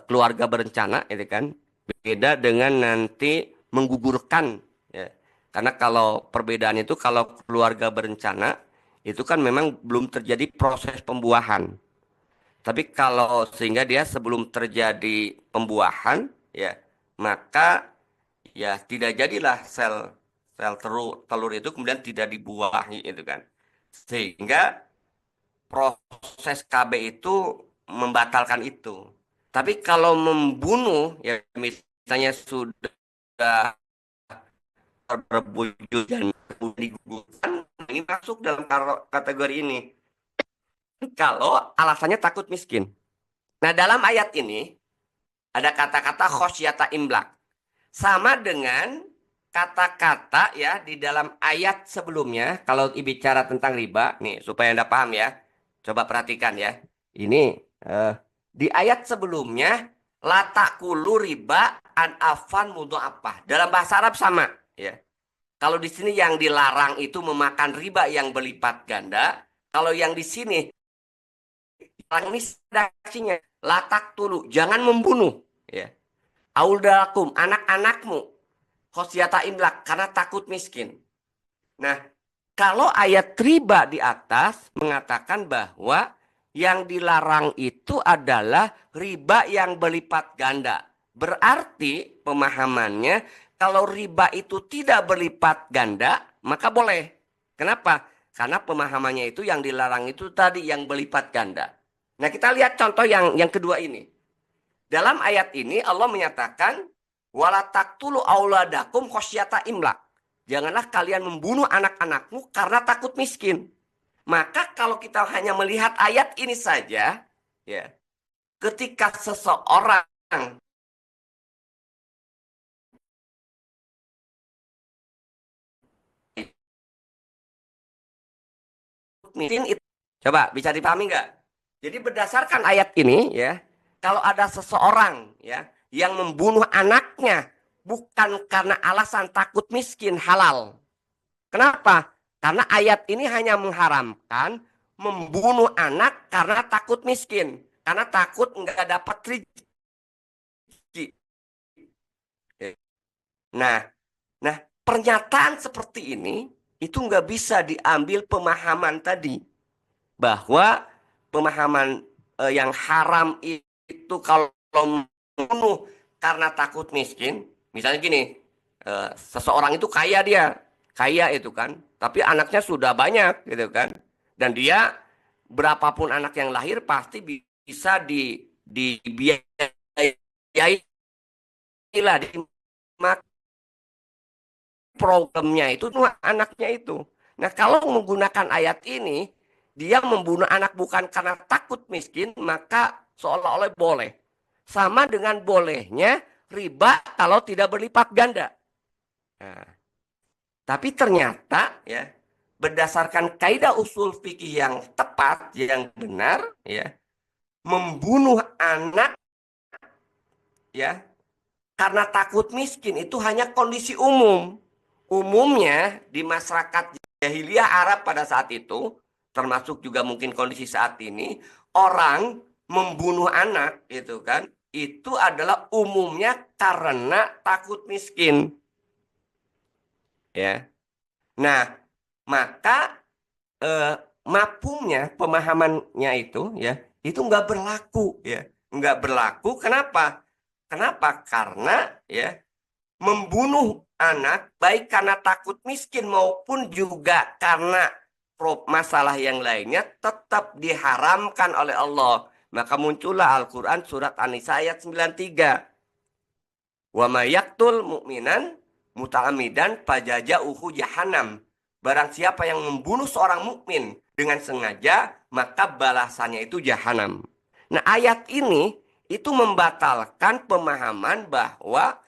S2: keluarga berencana itu kan. Beda dengan nanti menggugurkan ya. Karena kalau perbedaan itu kalau keluarga berencana itu kan memang belum terjadi proses pembuahan. Tapi kalau sehingga dia sebelum terjadi pembuahan ya, maka ya tidak jadilah sel sel telur itu kemudian tidak dibuahi itu kan. Sehingga proses KB itu membatalkan itu. Tapi kalau membunuh ya misalnya sudah berbujur dan digugurkan, ini masuk dalam kategori ini. Kalau alasannya takut miskin. Nah, dalam ayat ini ada kata-kata khosyata imlak. Sama dengan kata-kata ya di dalam ayat sebelumnya. Kalau bicara tentang riba, nih supaya Anda paham ya. Coba perhatikan ya. Ini di ayat sebelumnya, la ta'kulu riba an afan mudha'afah. Dalam bahasa Arab sama ya. Kalau di sini yang dilarang itu memakan riba yang berlipat ganda. Kalau yang di sini ini redaksinya latak tulu, jangan membunuh ya. Auldakum, anak-anakmu khosyata imlak karena takut miskin. Nah, kalau ayat riba di atas mengatakan bahwa yang dilarang itu adalah riba yang berlipat ganda. Berarti pemahamannya kalau riba itu tidak berlipat ganda, maka boleh. Kenapa? Karena pemahamannya itu yang dilarang itu tadi yang berlipat ganda. Nah, kita lihat contoh yang kedua ini. Dalam ayat ini Allah menyatakan wala taqtulu auladakum khosyata imlak. Janganlah kalian membunuh anak-anakmu karena takut miskin. Maka kalau kita hanya melihat ayat ini saja, ya, ketika seseorang miskin itu, coba bisa dipahami nggak? Jadi berdasarkan ayat ini, ya, kalau ada seseorang, ya, yang membunuh anaknya bukan karena alasan takut miskin halal. Kenapa? Karena ayat ini hanya mengharamkan membunuh anak karena takut miskin. Karena takut nggak dapat rezeki. Nah, pernyataan seperti ini itu nggak bisa diambil pemahaman tadi. Bahwa pemahaman yang haram itu kalau membunuh karena takut miskin. Misalnya gini, seseorang itu kaya dia. Kaya itu kan, tapi anaknya sudah banyak gitu kan, dan dia berapapun anak yang lahir pasti bisa dibiayai lah di programnya itu anaknya itu. Nah, kalau menggunakan ayat ini dia membunuh anak bukan karena takut miskin, maka seolah-olah boleh. Sama dengan bolehnya riba kalau tidak berlipat ganda. Nah, tapi ternyata ya berdasarkan kaidah usul fikih yang tepat, yang benar ya, membunuh anak ya karena takut miskin itu hanya kondisi umum. Umumnya di masyarakat jahiliyah Arab pada saat itu, termasuk juga mungkin kondisi saat ini, orang membunuh anak itu kan, itu adalah umumnya karena takut miskin. Ya. Nah, maka mafhumnya, pemahamannya itu nggak berlaku ya, nggak berlaku. Kenapa? Karena ya membunuh anak baik karena takut miskin maupun juga karena masalah yang lainnya tetap diharamkan oleh Allah. Maka muncullah Al-Quran surat An-Nisa ayat 93. Wa may yaqtul mu'minan muta'ammidan fajaza'uhu jahannam barang siapa yang membunuh seorang mukmin dengan sengaja, maka balasannya itu jahanam. Nah, ayat ini itu membatalkan pemahaman bahwa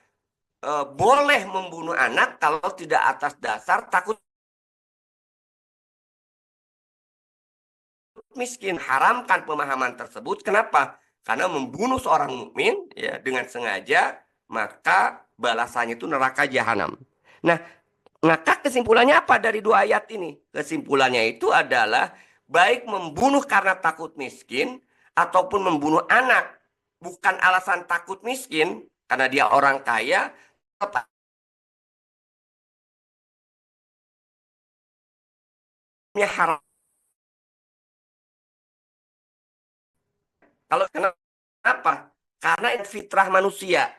S2: boleh membunuh anak kalau tidak atas dasar takut miskin. Haramkan pemahaman tersebut. Kenapa? Karena membunuh seorang mukmin ya dengan sengaja, maka balasannya itu neraka jahanam. Nah, maka kesimpulannya apa dari dua ayat ini? Kesimpulannya itu adalah baik membunuh karena takut miskin ataupun membunuh anak bukan alasan takut miskin karena dia orang kaya, tetap haram. Kalau kenapa? Karena itu fitrah manusia.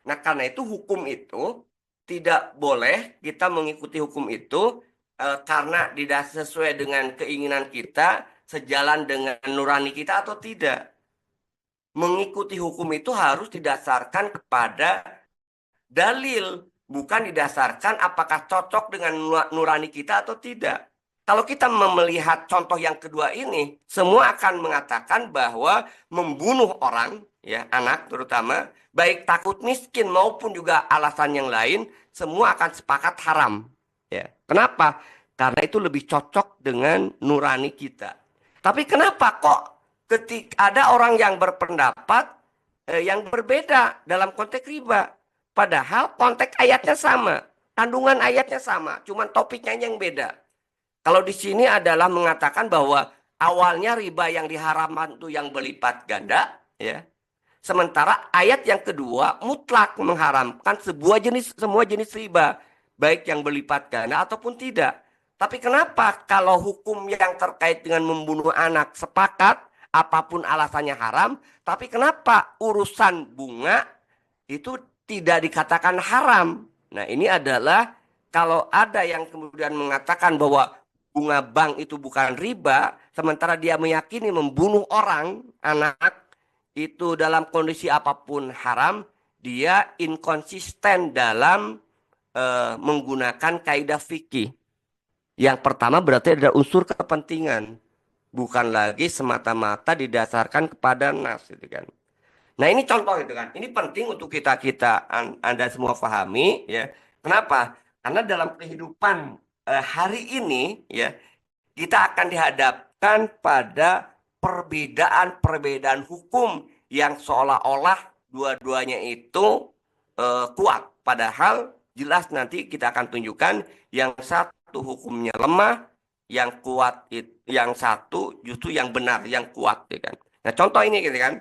S2: Nah, karena itu hukum itu tidak boleh kita mengikuti hukum itu karena tidak sesuai dengan keinginan kita, sejalan dengan nurani kita atau tidak. Mengikuti hukum itu harus didasarkan kepada dalil, bukan didasarkan apakah cocok dengan nurani kita atau tidak. Kalau kita melihat contoh yang kedua ini, semua akan mengatakan bahwa membunuh orang, ya anak terutama, baik takut miskin maupun juga alasan yang lain, semua akan sepakat haram. Ya, kenapa? Karena itu lebih cocok dengan nurani kita. Tapi kenapa kok ketika ada orang yang berpendapat yang berbeda dalam konteks riba? Padahal konteks ayatnya sama, kandungan ayatnya sama, cuman topiknya yang beda. Kalau di sini adalah mengatakan bahwa awalnya riba yang diharamkan itu yang berlipat ganda, ya. Sementara ayat yang kedua mutlak mengharamkan semua jenis riba, baik yang berlipat ganda ataupun tidak. Tapi kenapa kalau hukum yang terkait dengan membunuh anak sepakat, apapun alasannya haram, tapi kenapa urusan bunga itu tidak dikatakan haram? Nah, ini adalah kalau ada yang kemudian mengatakan bahwa bunga bank itu bukan riba, sementara dia meyakini membunuh orang, anak, itu dalam kondisi apapun haram, dia inkonsisten dalam menggunakan kaidah fikih. Yang pertama berarti ada unsur kepentingan, bukan lagi semata-mata didasarkan kepada nas, gitu kan. Nah, ini contoh itu kan. Ini penting untuk Anda semua pahami ya. Kenapa? Karena dalam kehidupan hari ini ya, kita akan dihadapkan pada perbedaan-perbedaan hukum yang seolah-olah dua-duanya itu kuat. Padahal jelas nanti kita akan tunjukkan yang satu hukumnya lemah, yang kuat yang satu justru yang benar, yang kuat, ya kan. Nah, contoh ini gitu kan.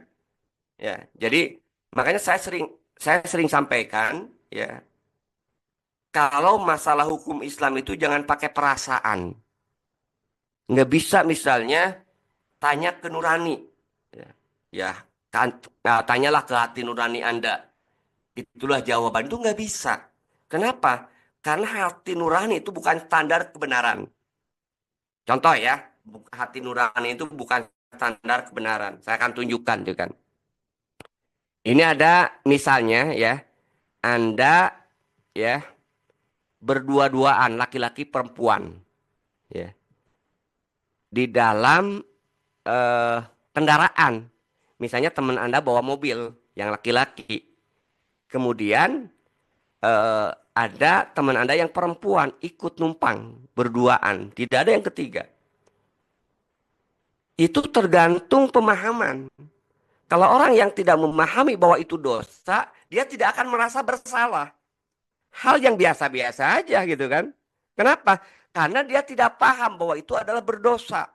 S2: Ya, jadi makanya saya sering sampaikan ya, kalau masalah hukum Islam itu jangan pakai perasaan. Nggak bisa misalnya tanya ke nurani. Ya, ya kan, nah, tanyalah ke hati nurani Anda. Itulah jawaban itu nggak bisa. Kenapa? Karena hati nurani itu bukan standar kebenaran. Contoh ya, hati nurani itu bukan standar kebenaran. Saya akan tunjukkan tuh kan. Ini ada misalnya ya, Anda ya berdua-duaan laki-laki perempuan ya di dalam kendaraan. Misalnya teman Anda bawa mobil yang laki-laki. Kemudian ada teman Anda yang perempuan ikut numpang berduaan. Tidak ada yang ketiga. Itu tergantung pemahaman. Kalau orang yang tidak memahami bahwa itu dosa, dia tidak akan merasa bersalah. Hal yang biasa-biasa aja gitu kan. Kenapa? Karena dia tidak paham bahwa itu adalah berdosa.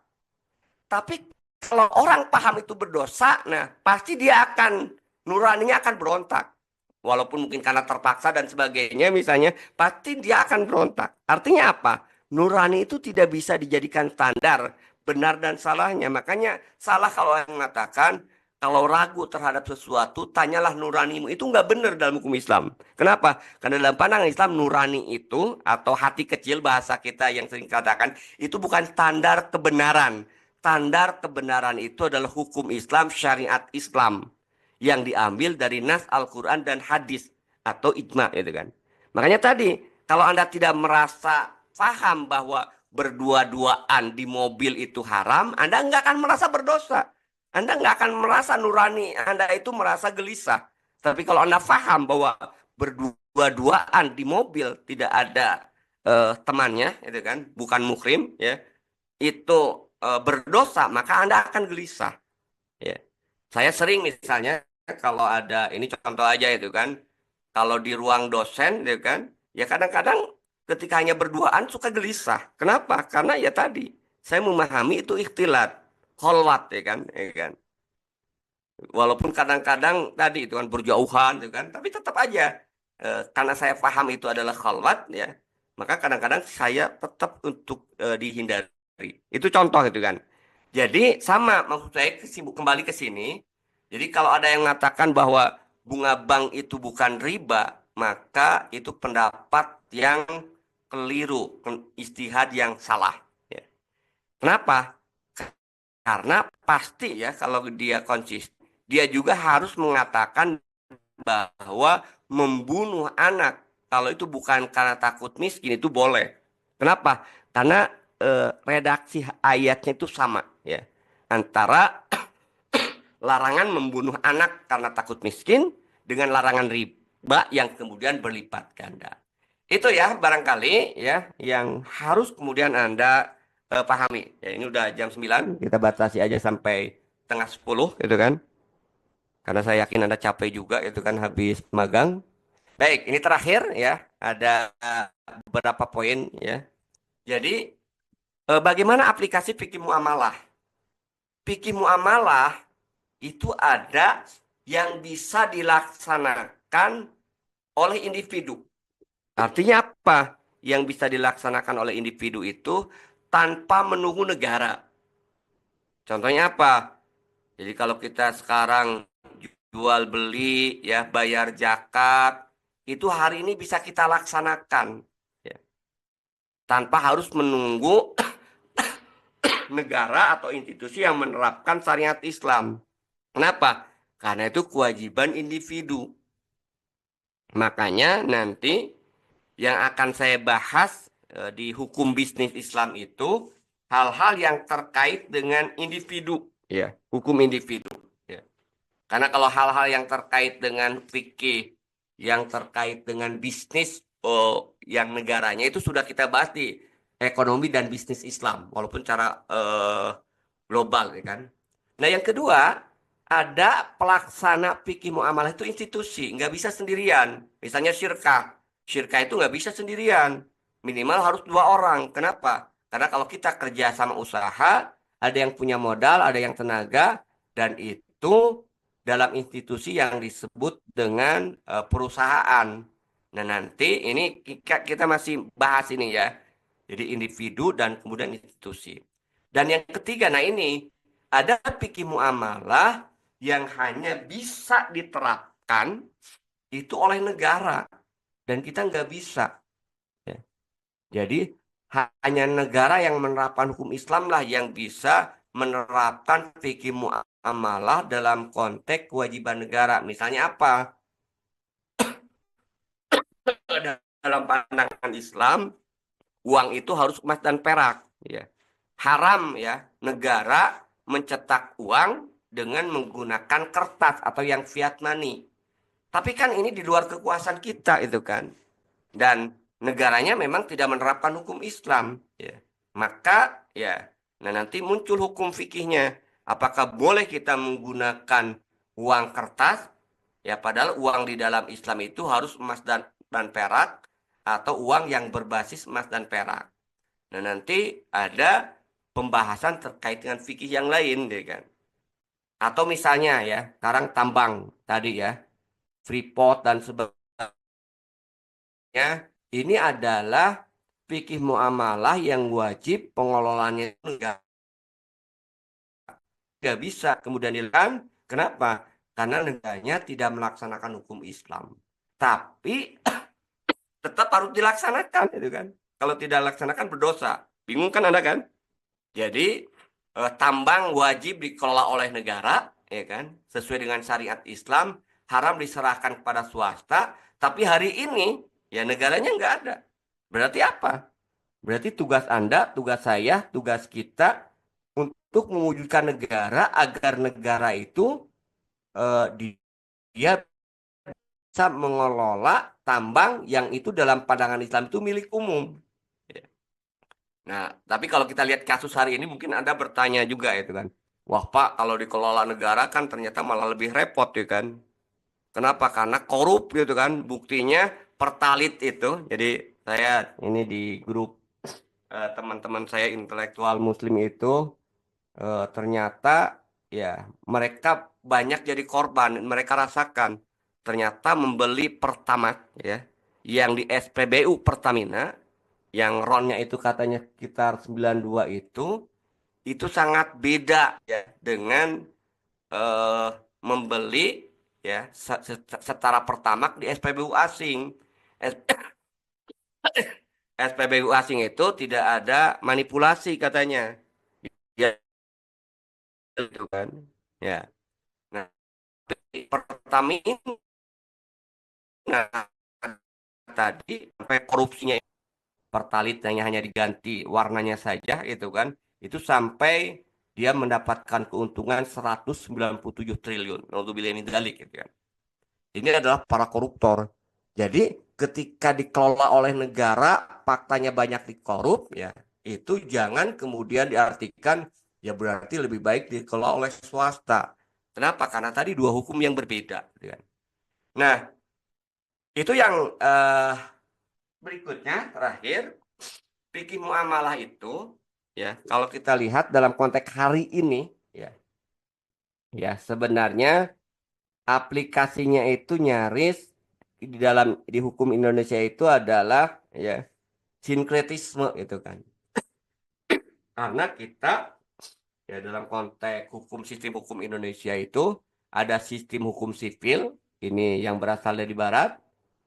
S2: Tapi kalau orang paham itu berdosa, nah pasti dia akan, nuraninya akan berontak. Walaupun mungkin karena terpaksa dan sebagainya misalnya, pasti dia akan berontak. Artinya apa? Nurani itu tidak bisa dijadikan standar benar dan salahnya. Makanya salah kalau yang mengatakan, kalau ragu terhadap sesuatu, tanyalah nuranimu. Itu nggak benar dalam hukum Islam. Kenapa? Karena dalam pandangan Islam, nurani itu, atau hati kecil bahasa kita yang sering katakan, itu bukan standar kebenaran. Standar kebenaran itu adalah hukum Islam, syariat Islam. Yang diambil dari nas Al-Quran dan hadis. Atau ijma, gitu kan. Makanya tadi, kalau Anda tidak merasa paham bahwa berdua-duaan di mobil itu haram, Anda nggak akan merasa berdosa. Anda nggak akan merasa nurani, Anda itu merasa gelisah. Tapi kalau Anda paham bahwa berdua-duaan di mobil tidak ada temannya, itu kan, bukan muhrim, ya, itu berdosa, maka Anda akan gelisah. Ya. Saya sering misalnya kalau ada, ini contoh aja itu kan, kalau di ruang dosen, ya kan, ya kadang-kadang ketika hanya berduaan suka gelisah. Kenapa? Karena ya tadi saya memahami itu ikhtilat, kholwat, ya kan, ya kan. Walaupun kadang-kadang tadi itu kan berjauhan, itu kan, tapi tetap aja karena saya paham itu adalah kholwat, ya, maka kadang-kadang saya tetap untuk dihindari. Itu contoh itu kan. Jadi sama maksud saya kembali ke sini. Jadi kalau ada yang mengatakan bahwa bunga bank itu bukan riba, maka itu pendapat yang keliru, ijtihad yang salah. Ya. Kenapa? Karena pasti ya kalau dia konsisten, dia juga harus mengatakan bahwa membunuh anak kalau itu bukan karena takut miskin itu boleh. Kenapa? Karena redaksi ayatnya itu sama ya antara larangan membunuh anak karena takut miskin dengan larangan riba yang kemudian berlipat ganda. Itu ya barangkali ya yang harus kemudian Anda pahami. Ya, ini udah jam 9, kita batasi aja sampai tengah 10 gitu kan. Karena saya yakin Anda capek juga itu kan habis magang. Baik, ini terakhir ya, ada beberapa poin ya. Jadi bagaimana aplikasi fikih muamalah? Fikih muamalah itu ada yang bisa dilaksanakan oleh individu. Artinya apa? Yang bisa dilaksanakan oleh individu itu tanpa menunggu negara. Contohnya apa? Jadi kalau kita sekarang jual beli, ya bayar zakat, itu hari ini bisa kita laksanakan, ya, tanpa harus menunggu negara atau institusi yang menerapkan syariat Islam. Kenapa? Karena itu kewajiban individu. Makanya nanti yang akan saya bahas di hukum bisnis Islam itu hal-hal yang terkait dengan individu, ya, hukum individu. Ya. Karena kalau hal-hal yang terkait dengan fikih, yang terkait dengan bisnis, yang negaranya itu sudah kita bahas di ekonomi dan bisnis Islam, walaupun cara global, ya kan. Nah, yang kedua, ada pelaksana fikih muamalah itu institusi, nggak bisa sendirian. Misalnya syirkah. Syirkah itu nggak bisa sendirian. Minimal harus 2 orang. Kenapa? Karena kalau kita kerja sama usaha, ada yang punya modal, ada yang tenaga, dan itu dalam institusi yang disebut dengan perusahaan. Nah, nanti ini kita masih bahas ini ya. Jadi individu dan kemudian institusi. Dan yang ketiga, nah ini ada fikih muamalah yang hanya bisa diterapkan itu oleh negara dan kita nggak bisa. Ya. Jadi hanya negara yang menerapkan hukum Islam lah yang bisa menerapkan fikih muamalah dalam konteks kewajiban negara. Misalnya apa? Dalam pandangan Islam, uang itu harus emas dan perak. Ya. Haram ya negara mencetak uang dengan menggunakan kertas atau yang fiat money. Tapi kan ini di luar kekuasaan kita itu kan. Dan negaranya memang tidak menerapkan hukum Islam. Ya. Maka ya, nah nanti muncul hukum fikihnya. Apakah boleh kita menggunakan uang kertas? Ya padahal uang di dalam Islam itu harus emas dan perak atau uang yang berbasis emas dan perak. Nah nanti ada pembahasan terkait dengan fikih yang lain, ya kan? Atau misalnya ya, sekarang tambang tadi ya, Freeport dan sebagainya, ini adalah fikih muamalah yang wajib pengelolaannya nggak bisa kemudian dilakukan. Kenapa? Karena negaranya tidak melaksanakan hukum Islam. Tapi tetap harus dilaksanakan, itu kan? Kalau tidak dilaksanakan berdosa. Bingung kan Anda kan? Jadi tambang wajib dikelola oleh negara, ya kan, sesuai dengan syariat Islam, haram diserahkan kepada swasta. Tapi hari ini ya negaranya nggak ada. Berarti apa? Berarti tugas Anda, tugas saya, tugas kita untuk mewujudkan negara agar negara itu dia bisa mengelola tambang yang itu dalam pandangan Islam itu milik umum. Nah, tapi kalau kita lihat kasus hari ini mungkin Anda bertanya juga itu kan. Wah Pak, kalau dikelola negara kan ternyata malah lebih repot ya kan. Kenapa? Karena korup gitu kan. Buktinya Pertalit itu. Jadi saya ini di grup teman-teman saya intelektual Muslim itu ternyata ya mereka banyak jadi korban. Mereka rasakan ternyata membeli Pertamax ya yang di SPBU Pertamina yang RON-nya itu katanya sekitar 92 itu sangat beda ya dengan eh, membeli ya setara Pertamax di SPBU asing. S- SPBU asing itu tidak ada manipulasi katanya. Ya itu kan. Ya. Nah, Pertamina tadi sampai korupsinya Pertalit hanya diganti warnanya saja itu kan. Itu sampai dia mendapatkan keuntungan 197 triliun. Naudzubillah min dzalik gitu kan. Ini adalah para koruptor. Jadi ketika dikelola oleh negara, faktanya banyak dikorup, ya itu jangan kemudian diartikan ya berarti lebih baik dikelola oleh swasta. Kenapa? Karena tadi dua hukum yang berbeda. Gitu kan. Nah, itu yang berikutnya terakhir, fikih muamalah itu, ya kalau kita lihat dalam konteks hari ini, ya, ya sebenarnya aplikasinya itu nyaris di hukum Indonesia itu adalah ya sinkretisme itu kan. Karena kita ya dalam konteks hukum sistem hukum Indonesia itu ada sistem hukum sipil ini yang berasal dari barat,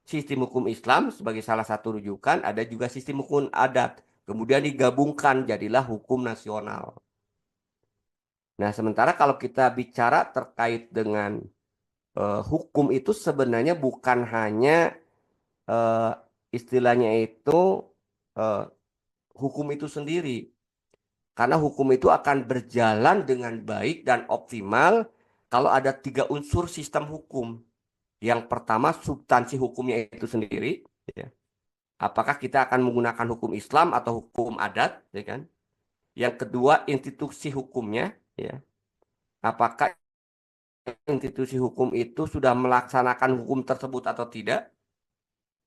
S2: sistem hukum Islam sebagai salah satu rujukan, ada juga sistem hukum adat. Kemudian digabungkan jadilah hukum nasional. Nah, sementara kalau kita bicara terkait dengan hukum itu sebenarnya bukan hanya eh, istilahnya itu eh, hukum itu sendiri. Karena hukum itu akan berjalan dengan baik dan optimal kalau ada tiga unsur sistem hukum. Yang pertama substansi hukumnya itu sendiri. Ya. Apakah kita akan menggunakan hukum Islam atau hukum adat, ya kan? Yang kedua institusi hukumnya, ya. Apakah institusi hukum itu sudah melaksanakan hukum tersebut atau tidak?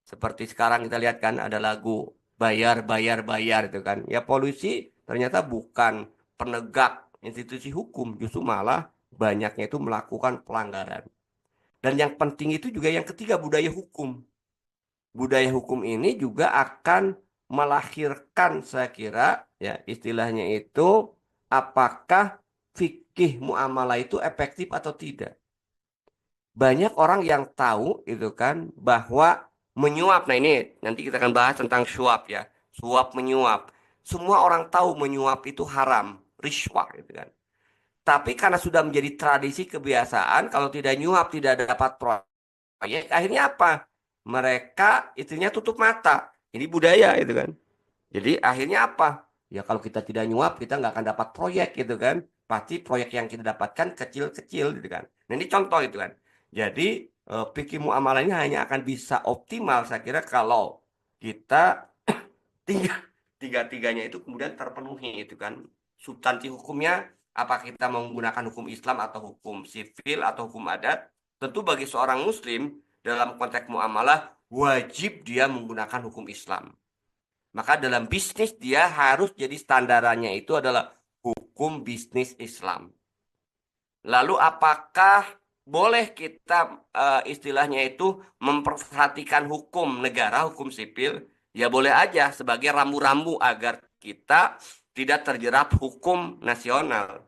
S2: Seperti sekarang kita lihat kan ada lagu bayar, bayar, bayar itu kan. Ya polisi ternyata bukan penegak institusi hukum, justru malah banyaknya itu melakukan pelanggaran. Dan yang penting itu juga yang ketiga budaya hukum. Budaya hukum ini juga akan melahirkan saya kira ya istilahnya itu apakah fikih muamalah itu efektif atau tidak. Banyak orang yang tahu itu kan bahwa menyuap. Nah ini nanti kita akan bahas tentang suap ya. Suap menyuap. Semua orang tahu menyuap itu haram, riswah gitu kan. Tapi karena sudah menjadi tradisi kebiasaan, kalau tidak nyuap tidak dapat proyek, akhirnya apa? Mereka istrinya tutup mata. Ini budaya itu kan. Jadi akhirnya apa? Ya kalau kita tidak nyuap kita nggak akan dapat proyek gitu kan. Pasti proyek yang kita dapatkan kecil-kecil gitu kan. Nah ini contoh itu kan. Jadi fikih muamalah ini hanya akan bisa optimal saya kira kalau kita tiga tiga-tiganya itu kemudian terpenuhi itu kan. Substansi hukumnya apa kita mau menggunakan hukum Islam atau hukum sivil atau hukum adat? Tentu bagi seorang muslim dalam konteks muamalah wajib dia menggunakan hukum Islam. Maka dalam bisnis dia harus jadi standarannya itu adalah hukum bisnis Islam. Lalu apakah boleh kita istilahnya itu memperhatikan hukum negara, hukum sipil? Ya boleh aja sebagai rambu-rambu agar kita tidak terjerat hukum nasional.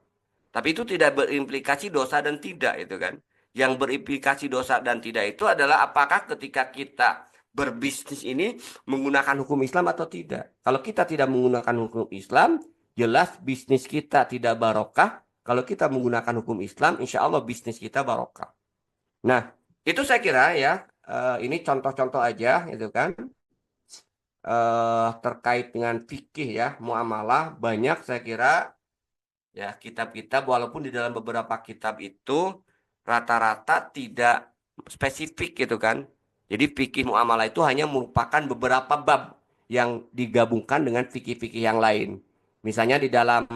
S2: Tapi itu tidak berimplikasi dosa dan tidak itu kan. Yang berimplikasi dosa dan tidak itu adalah apakah ketika kita berbisnis ini menggunakan hukum Islam atau tidak. Kalau kita tidak menggunakan hukum Islam, jelas bisnis kita tidak barokah. Kalau kita menggunakan hukum Islam, insya Allah bisnis kita barokah. Nah, itu saya kira ya, ini contoh-contoh aja, gitu kan. terkait dengan fikih ya, muamalah banyak saya kira ya kitab-kitab walaupun di dalam beberapa kitab itu rata-rata tidak spesifik gitu kan. Jadi fikih muamalah itu hanya merupakan beberapa bab yang digabungkan dengan fikih-fikih yang lain. Misalnya di dalam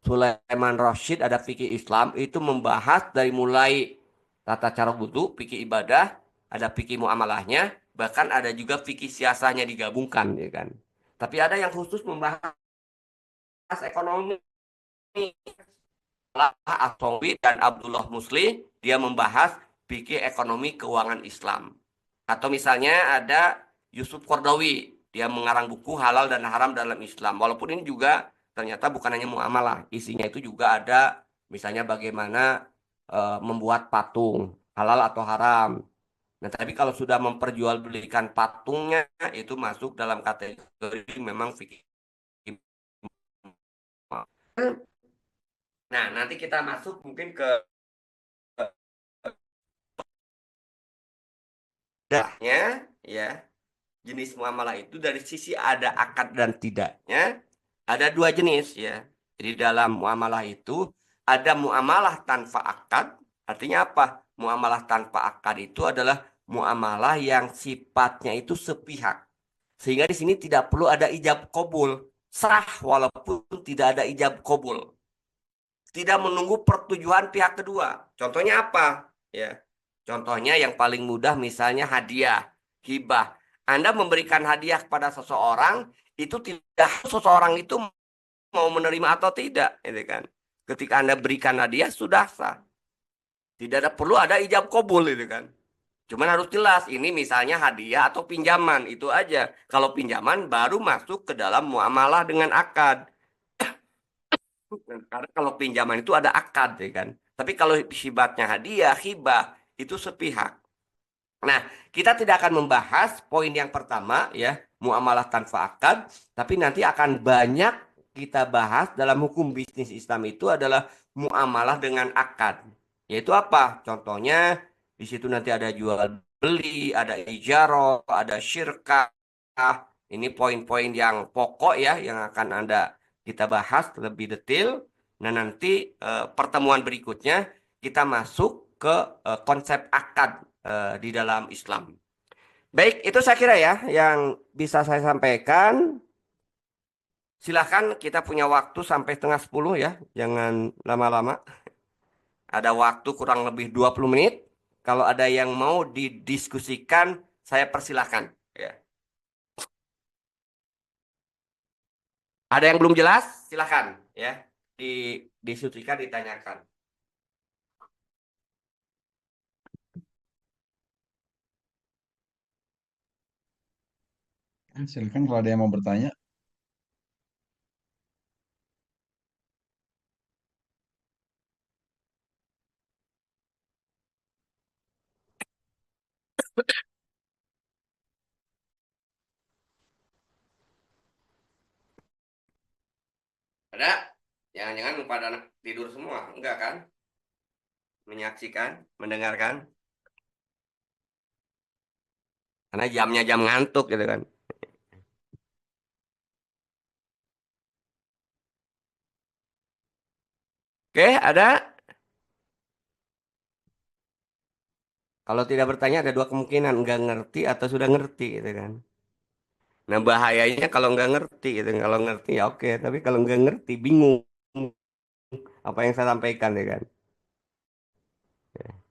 S2: Sulaiman Rashid ada fikih Islam itu membahas dari mulai tata cara wudhu, fikih ibadah, ada fikih muamalahnya, bahkan ada juga fikih siasahnya digabungkan ya kan. Tapi ada yang khusus membahas ekonomi. As-Sawi dan Abdullah Musli dia membahas fikih ekonomi keuangan Islam. Atau misalnya ada Yusuf Qardawi, dia mengarang buku Halal dan Haram dalam Islam. Walaupun ini juga ternyata bukan hanya muamalah, isinya itu juga ada misalnya bagaimana membuat patung halal atau haram. Nah, tapi kalau sudah memperjualbelikan patungnya itu masuk dalam kategori memang fikih. Nah, nanti kita masuk mungkin ke dahnya ya. Jenis muamalah itu dari sisi ada akad dan tidaknya ada dua jenis ya. Jadi dalam muamalah itu ada muamalah tanpa akad. Artinya apa? Muamalah tanpa akad itu adalah muamalah yang sifatnya itu sepihak. Sehingga di sini tidak perlu ada ijab kabul. Sah walaupun tidak ada ijab kabul. Tidak menunggu persetujuan pihak kedua. Contohnya apa? Ya. Contohnya yang paling mudah misalnya hadiah, hibah. Anda memberikan hadiah kepada seseorang, itu tidak seseorang itu mau menerima atau tidak, gitu kan. Ketika Anda berikan hadiah sudah sah. Tidak ada perlu ada ijab kabul itu kan. Cuman harus jelas ini misalnya hadiah atau pinjaman itu aja. Kalau pinjaman baru masuk ke dalam muamalah dengan akad. Karena kalau pinjaman itu ada akad ya kan. Tapi kalau sifatnya hadiah, hibah itu sepihak. Nah, kita tidak akan membahas poin yang pertama ya, muamalah tanpa akad, tapi nanti akan banyak kita bahas dalam hukum bisnis Islam itu adalah muamalah dengan akad. Yaitu apa? Contohnya di situ nanti ada jual beli, ada ijarah, ada syirkah. Ini poin-poin yang pokok ya yang akan kita bahas lebih detail. Nah, nanti pertemuan berikutnya kita masuk ke konsep akad di dalam Islam. Baik, itu saya kira ya yang bisa saya sampaikan. Silahkan kita punya waktu sampai setengah 10 ya, jangan lama-lama. Ada waktu kurang lebih 20 menit. Kalau ada yang mau didiskusikan, saya persilahkan. Ya. Ada yang belum jelas? Silahkan ya, didiskusikan, ditanyakan.
S1: Silakan kalau ada yang mau bertanya.
S2: Ada? Jangan-jangan pada tidur semua? Enggak kan? Menyaksikan, mendengarkan. Karena jamnya jam ngantuk gitu kan. Oke, ada? Kalau tidak bertanya ada dua kemungkinan, nggak ngerti atau sudah ngerti gitu kan. Nah bahayanya kalau nggak ngerti gitu. Kalau ngerti ya oke, tapi kalau nggak ngerti bingung apa yang saya sampaikan ya kan.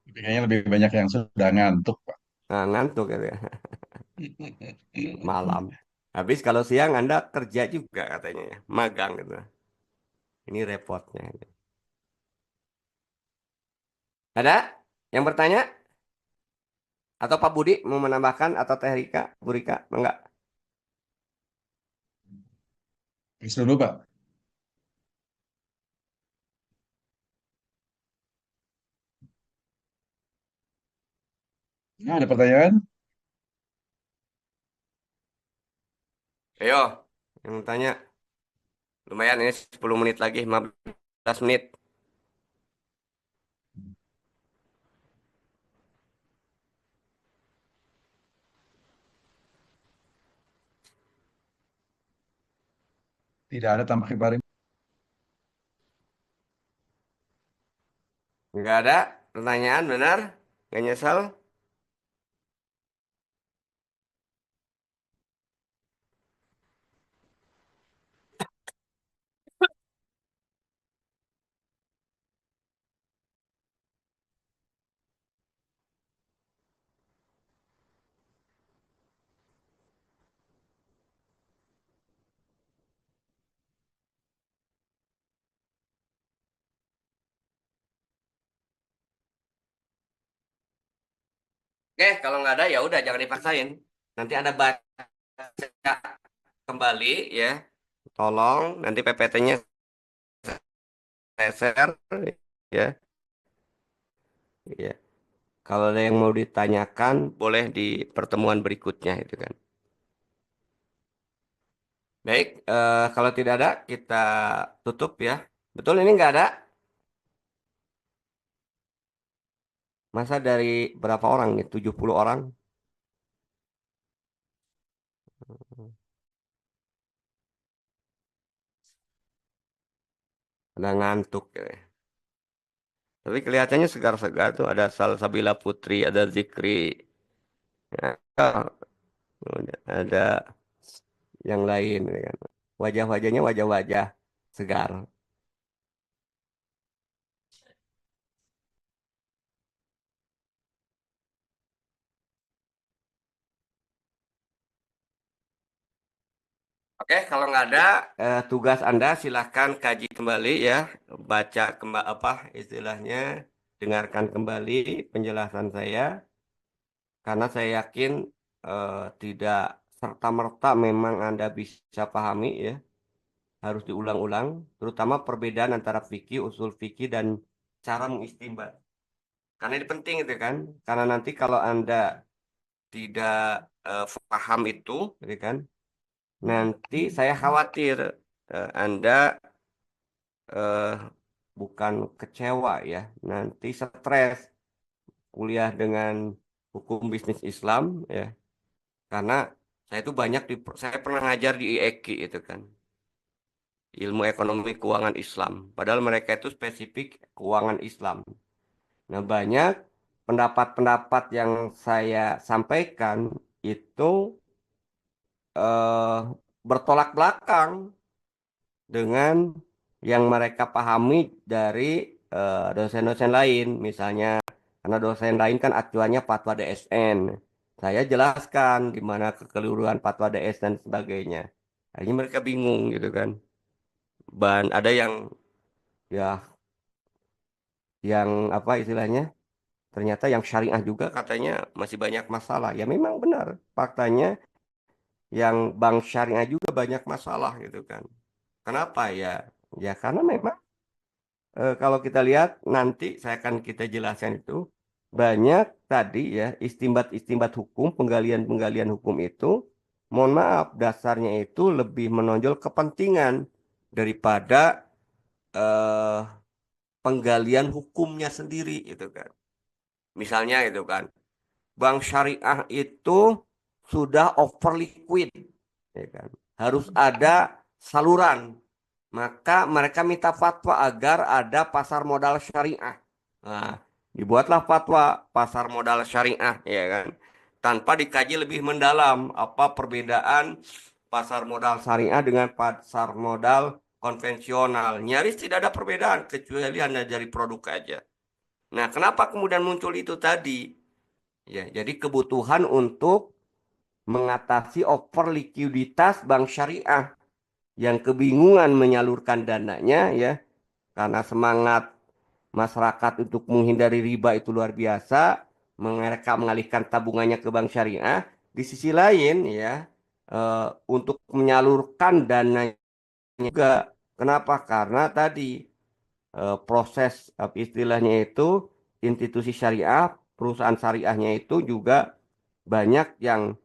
S1: Tapi kayaknya lebih banyak yang sudah ngantuk, Pak.
S2: Nah ngantuk gitu ya, malam. Habis kalau siang Anda kerja juga katanya ya, magang gitu. Ini repotnya. Ada yang bertanya? Atau Pak Budi mau menambahkan atau Teh Rika, Bu Rika, enggak?
S1: Terus dulu, Pak. Nah, ada pertanyaan?
S2: Ayo, yang tanya. Lumayan ini 10 menit lagi, 15 menit.
S1: Tidak ada tambah Ibrahim.
S2: Nggak ada pertanyaan, benar? Nggak nyesel? Oke, kalau nggak ada ya udah jangan dipaksain. Nanti Anda baca kembali ya. Tolong nanti PPT-nya saya share ya. Ya. Kalau ada yang mau ditanyakan boleh di pertemuan berikutnya itu kan. Baik, kalau tidak ada kita tutup ya. Betul ini nggak ada? Masa dari berapa orang nih? 70 orang? Ada ngantuk ya. Tapi kelihatannya segar-segar tuh ada Salsabila Putri, ada Zikri, ya, ada yang lain ya kan. Wajah-wajahnya wajah-wajah segar. Oke, kalau nggak ada tugas Anda silahkan kaji kembali ya, baca kembali apa istilahnya, dengarkan kembali penjelasan saya, karena saya yakin tidak serta-merta memang Anda bisa pahami ya, harus diulang-ulang, terutama perbedaan antara fikih, usul fikih dan cara mengistinbat. Karena ini penting itu kan, karena nanti kalau Anda tidak paham itu, gitu kan, nanti saya khawatir Anda eh, bukan kecewa ya, nanti stres kuliah dengan hukum bisnis Islam ya, karena saya itu banyak saya pernah ngajar di IEKI itu kan, ilmu ekonomi keuangan Islam, padahal mereka itu spesifik keuangan Islam. Nah, banyak pendapat-pendapat yang saya sampaikan itu eh, bertolak belakang dengan yang mereka pahami dari dosen-dosen lain. Misalnya, karena dosen lain kan acuannya fatwa DSN. Saya jelaskan di mana kekeliruan fatwa DSN dan sebagainya. Akhirnya mereka bingung gitu kan. Ada ya yang apa istilahnya? Ternyata yang syariah juga katanya masih banyak masalah. Ya memang benar. Faktanya yang bank syariah juga banyak masalah gitu kan. Kenapa ya? Ya karena memang kalau kita lihat nanti saya akan kita jelaskan itu banyak tadi ya istimbat-istimbat hukum, penggalian-penggalian hukum itu, mohon maaf dasarnya itu lebih menonjol kepentingan daripada eh, penggalian hukumnya sendiri itu kan. Misalnya itu kan, bank syariah itu sudah over liquid, ya kan. Harus ada saluran. Maka mereka minta fatwa agar ada pasar modal syariah. Nah, dibuatlah fatwa pasar modal syariah, ya kan. Tanpa dikaji lebih mendalam apa perbedaan pasar modal syariah dengan pasar modal konvensional. Nyaris tidak ada perbedaan kecuali hanya dari produk aja. Nah, kenapa kemudian muncul itu tadi? Ya, jadi kebutuhan untuk mengatasi over likuiditas bank syariah yang kebingungan menyalurkan dananya ya, karena semangat masyarakat untuk menghindari riba itu luar biasa, mereka mengalihkan tabungannya ke bank syariah. Di sisi lain ya, untuk menyalurkan dananya juga. Kenapa? Karena tadi proses istilahnya itu institusi syariah, perusahaan syariahnya itu juga banyak yang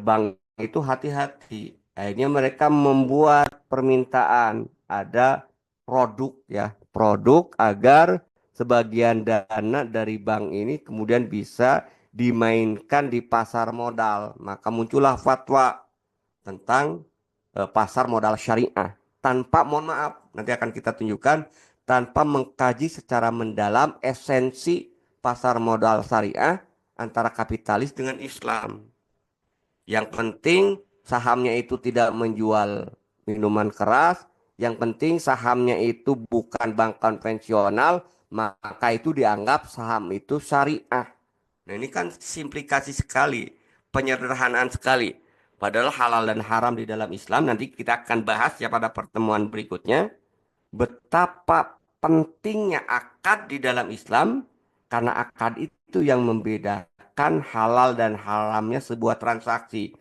S2: bank itu hati-hati. Akhirnya mereka membuat permintaan ada produk ya, produk agar sebagian dana dari bank ini kemudian bisa dimainkan di pasar modal. Maka muncullah fatwa tentang pasar modal syariah. tanpa, mohon maaf, nanti akan kita tunjukkan, tanpa mengkaji secara mendalam esensi pasar modal syariah antara kapitalis dengan Islam. Yang penting sahamnya itu tidak menjual minuman keras, yang penting sahamnya itu bukan bank konvensional, maka itu dianggap saham itu syariah. Nah, ini kan simplikasi sekali, penyederhanaan sekali. Padahal halal dan haram di dalam Islam nanti kita akan bahas ya pada pertemuan berikutnya. Betapa pentingnya akad di dalam Islam, karena akad itu yang membedakan halal dan haramnya sebuah transaksi.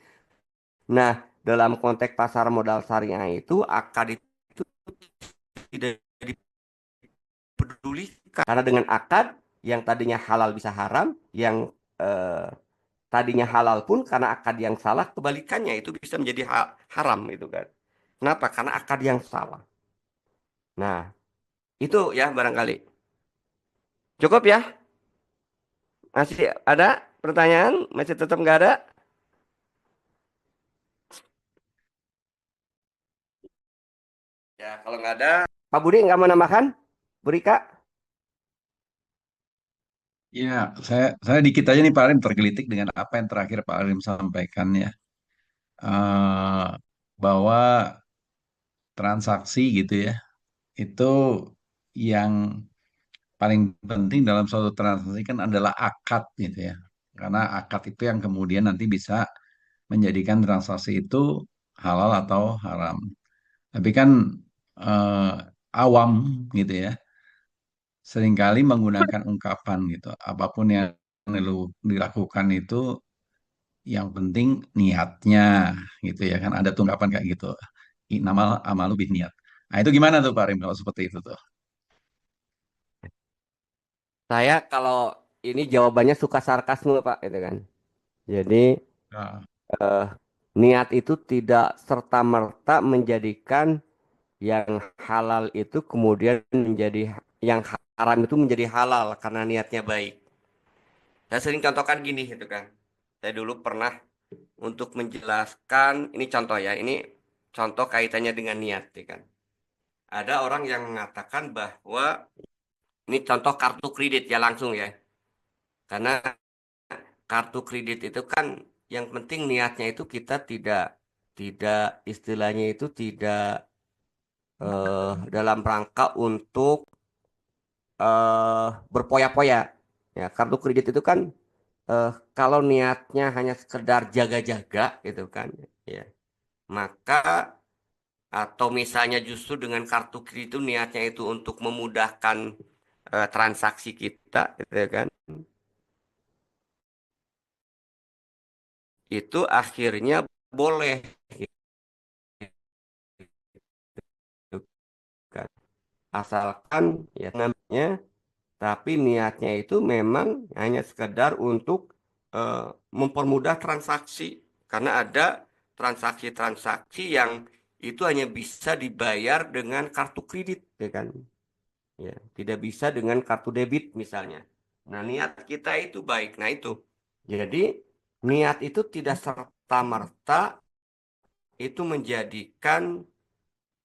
S2: Nah, dalam konteks pasar modal syariah itu akad itu tidak dipedulikan, karena dengan akad yang tadinya halal bisa haram, yang eh, tadinya halal pun karena akad yang salah kebalikannya itu bisa menjadi haram itu kan. Kenapa? Karena akad yang salah. Nah, itu ya barangkali. Cukup ya? Masih ada pertanyaan? Masih tetap nggak ada? Ya, kalau nggak ada, Pak Budi nggak mau nambahkan? Bu Rika?
S1: Ya, saya dikit aja nih Pak Arim tergelitik dengan apa yang terakhir Pak Arim sampaikan ya. Eh, bahwa transaksi gitu ya, itu yang paling penting dalam suatu transaksi kan adalah akad gitu ya. Karena akad itu yang kemudian nanti bisa menjadikan transaksi itu halal atau haram. Tapi kan eh, awam gitu ya, seringkali menggunakan ungkapan gitu. Apapun yang dilakukan itu yang penting niatnya gitu ya kan. Ada tunggapan kayak gitu. Nama amalu bin niat. Nah itu gimana tuh Pak Rim kalau seperti itu tuh?
S2: Saya kalau ini jawabannya suka sarkasme Pak, itu kan. Jadi
S1: Nah,
S2: eh, niat itu tidak serta-merta menjadikan yang halal itu kemudian menjadi, yang haram itu menjadi halal karena niatnya baik. Saya sering contohkan gini gitu kan. Saya dulu pernah untuk menjelaskan, ini contoh ya, ini contoh kaitannya dengan niat ya kan. Ada orang yang mengatakan bahwa ini contoh kartu kredit ya langsung ya. Karena kartu kredit itu kan yang penting niatnya itu kita tidak tidak istilahnya itu tidak dalam rangka untuk berpoya-poya. Ya, kartu kredit itu kan eh, kalau niatnya hanya sekedar jaga-jaga gitu kan, ya, maka atau misalnya justru dengan kartu kredit itu niatnya itu untuk memudahkan transaksi kita, gitu ya kan, itu akhirnya boleh, gitu kan. Asalkan ya namanya, tapi niatnya itu memang hanya sekedar untuk eh, mempermudah transaksi. Karena ada transaksi-transaksi yang itu hanya bisa dibayar dengan kartu kredit, ya kan? Ya, tidak bisa dengan kartu debit misalnya. Nah, niat kita itu baik. Nah, itu. Jadi, niat itu tidak serta-merta itu menjadikan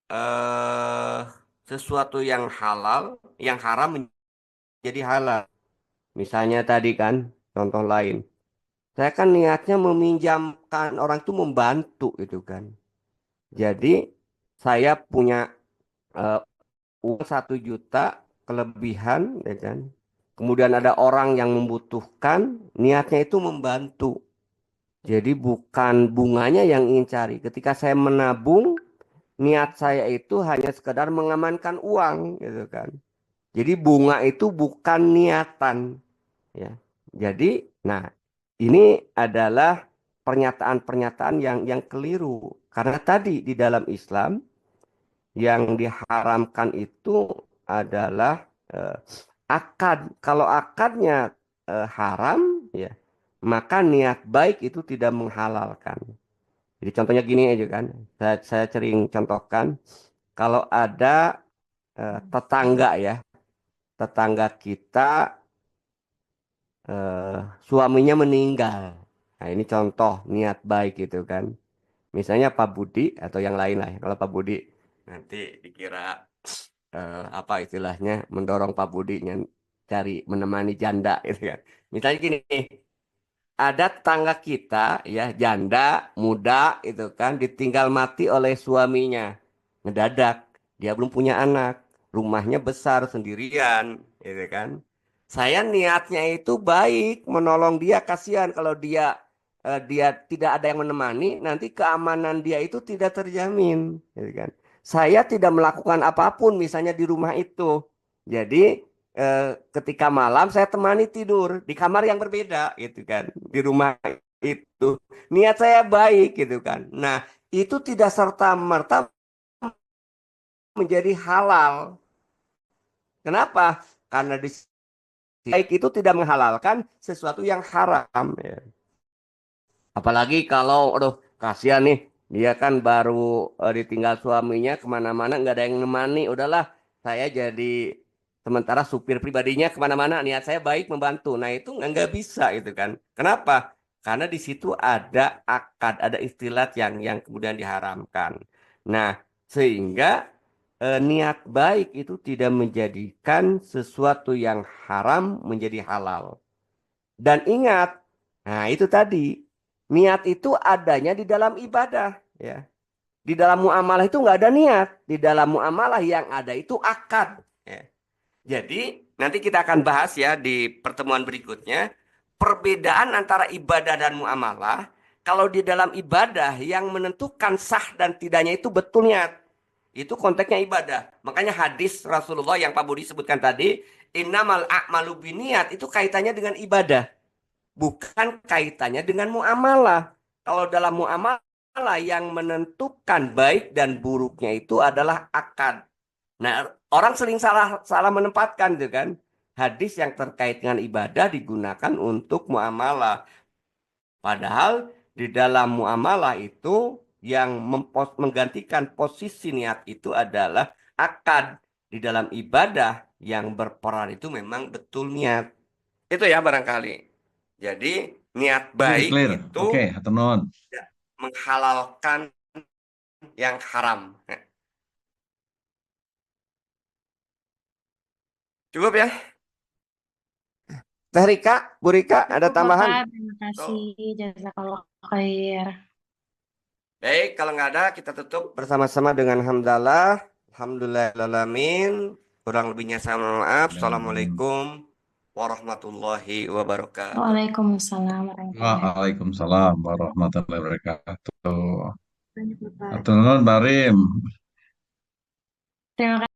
S2: eh sesuatu yang halal, yang haram menjadi halal. Misalnya tadi kan, contoh lain. Saya kan niatnya meminjamkan orang itu membantu itu kan. Jadi saya punya eh, uang 1 juta kelebihan, ya kan. Kemudian ada orang yang membutuhkan, niatnya itu membantu. Jadi bukan bunganya yang ingin cari. Ketika saya menabung, niat saya itu hanya sekedar mengamankan uang, gitu kan. Jadi bunga itu bukan niatan, ya. Jadi, nah, ini adalah pernyataan-pernyataan yang keliru. Karena tadi di dalam Islam yang diharamkan itu adalah akad. Kalau akadnya haram, ya, maka niat baik itu tidak menghalalkan. Jadi contohnya gini aja kan. Saya sering contohkan kalau ada tetangga ya, tetangga kita suaminya meninggal. Nah, ini contoh niat baik gitu kan. Misalnya Pak Budi atau yang lain lah. Kalau Pak Budi, Nanti dikira apa istilahnya mendorong Pak Budi cari menemani janda gitu kan. Misalnya gini, ada tetangga kita ya janda muda itu kan ditinggal mati oleh suaminya ngedadak, dia belum punya anak, rumahnya besar sendirian gitu kan. Saya niatnya itu baik menolong dia, kasihan kalau dia tidak ada yang menemani, nanti keamanan dia itu tidak terjamin gitu kan. Saya tidak melakukan apapun misalnya di rumah itu, jadi ketika malam saya temani tidur di kamar yang berbeda gitu kan, di rumah itu niat saya baik gitu kan. Nah, itu tidak serta-merta menjadi halal. Kenapa? Karena di sisi baik itu tidak menghalalkan sesuatu yang haram ya. Apalagi kalau, aduh, kasihan nih, dia kan baru ditinggal suaminya kemana-mana nggak ada yang nemani. Udahlah, saya jadi sementara supir pribadinya kemana-mana. Niat saya baik membantu. Nah itu nggak bisa itu kan. Kenapa? Karena di situ ada akad, ada istilah yang kemudian diharamkan. Nah, sehingga niat baik itu tidak menjadikan sesuatu yang haram menjadi halal. Dan ingat, nah itu tadi, niat itu adanya di dalam ibadah, ya. Di dalam muamalah itu nggak ada niat. Di dalam muamalah yang ada itu akad. Ya. Jadi nanti kita akan bahas ya di pertemuan berikutnya perbedaan antara ibadah dan muamalah. Kalau di dalam ibadah yang menentukan sah dan tidaknya itu betul niat. Itu konteksnya ibadah. Makanya hadis Rasulullah yang Pak Budi sebutkan tadi, innamal a'malu binniat itu kaitannya dengan ibadah, bukan kaitannya dengan muamalah. Kalau dalam muamalah yang menentukan baik dan buruknya itu adalah akad. Nah, orang sering salah salah menempatkan gitu kan. Hadis yang terkait dengan ibadah digunakan untuk muamalah. Padahal di dalam muamalah itu yang menggantikan posisi niat itu adalah akad. Di dalam ibadah yang berperan itu memang betul niat. Itu ya barangkali. Jadi niat
S1: Clear,
S2: baik
S1: clear.
S2: itu
S1: Oke, hatur nuhun.
S2: tidak menghalalkan yang haram. Nah, cukup ya. Teh Rika, Bu Rika, ada
S3: Cukup
S2: tambahan?
S3: Bapak, terima kasih.
S2: Oh,
S3: Jazakallah khair.
S2: baik, kalau nggak ada kita tutup bersama-sama dengan hamdalah. Alhamdulillahirrahmanirrahim. Kurang lebihnya saya mohon maaf. Assalamualaikum warahmatullahi wabarakatuh.
S3: Waalaikumsalam warahmatullahi
S1: Waalaikumsalam warahmatullahi wabarakatuh.
S3: wabarakatuh. Bapak.
S1: Hatur nuhun, Barim.
S3: Terima kasih.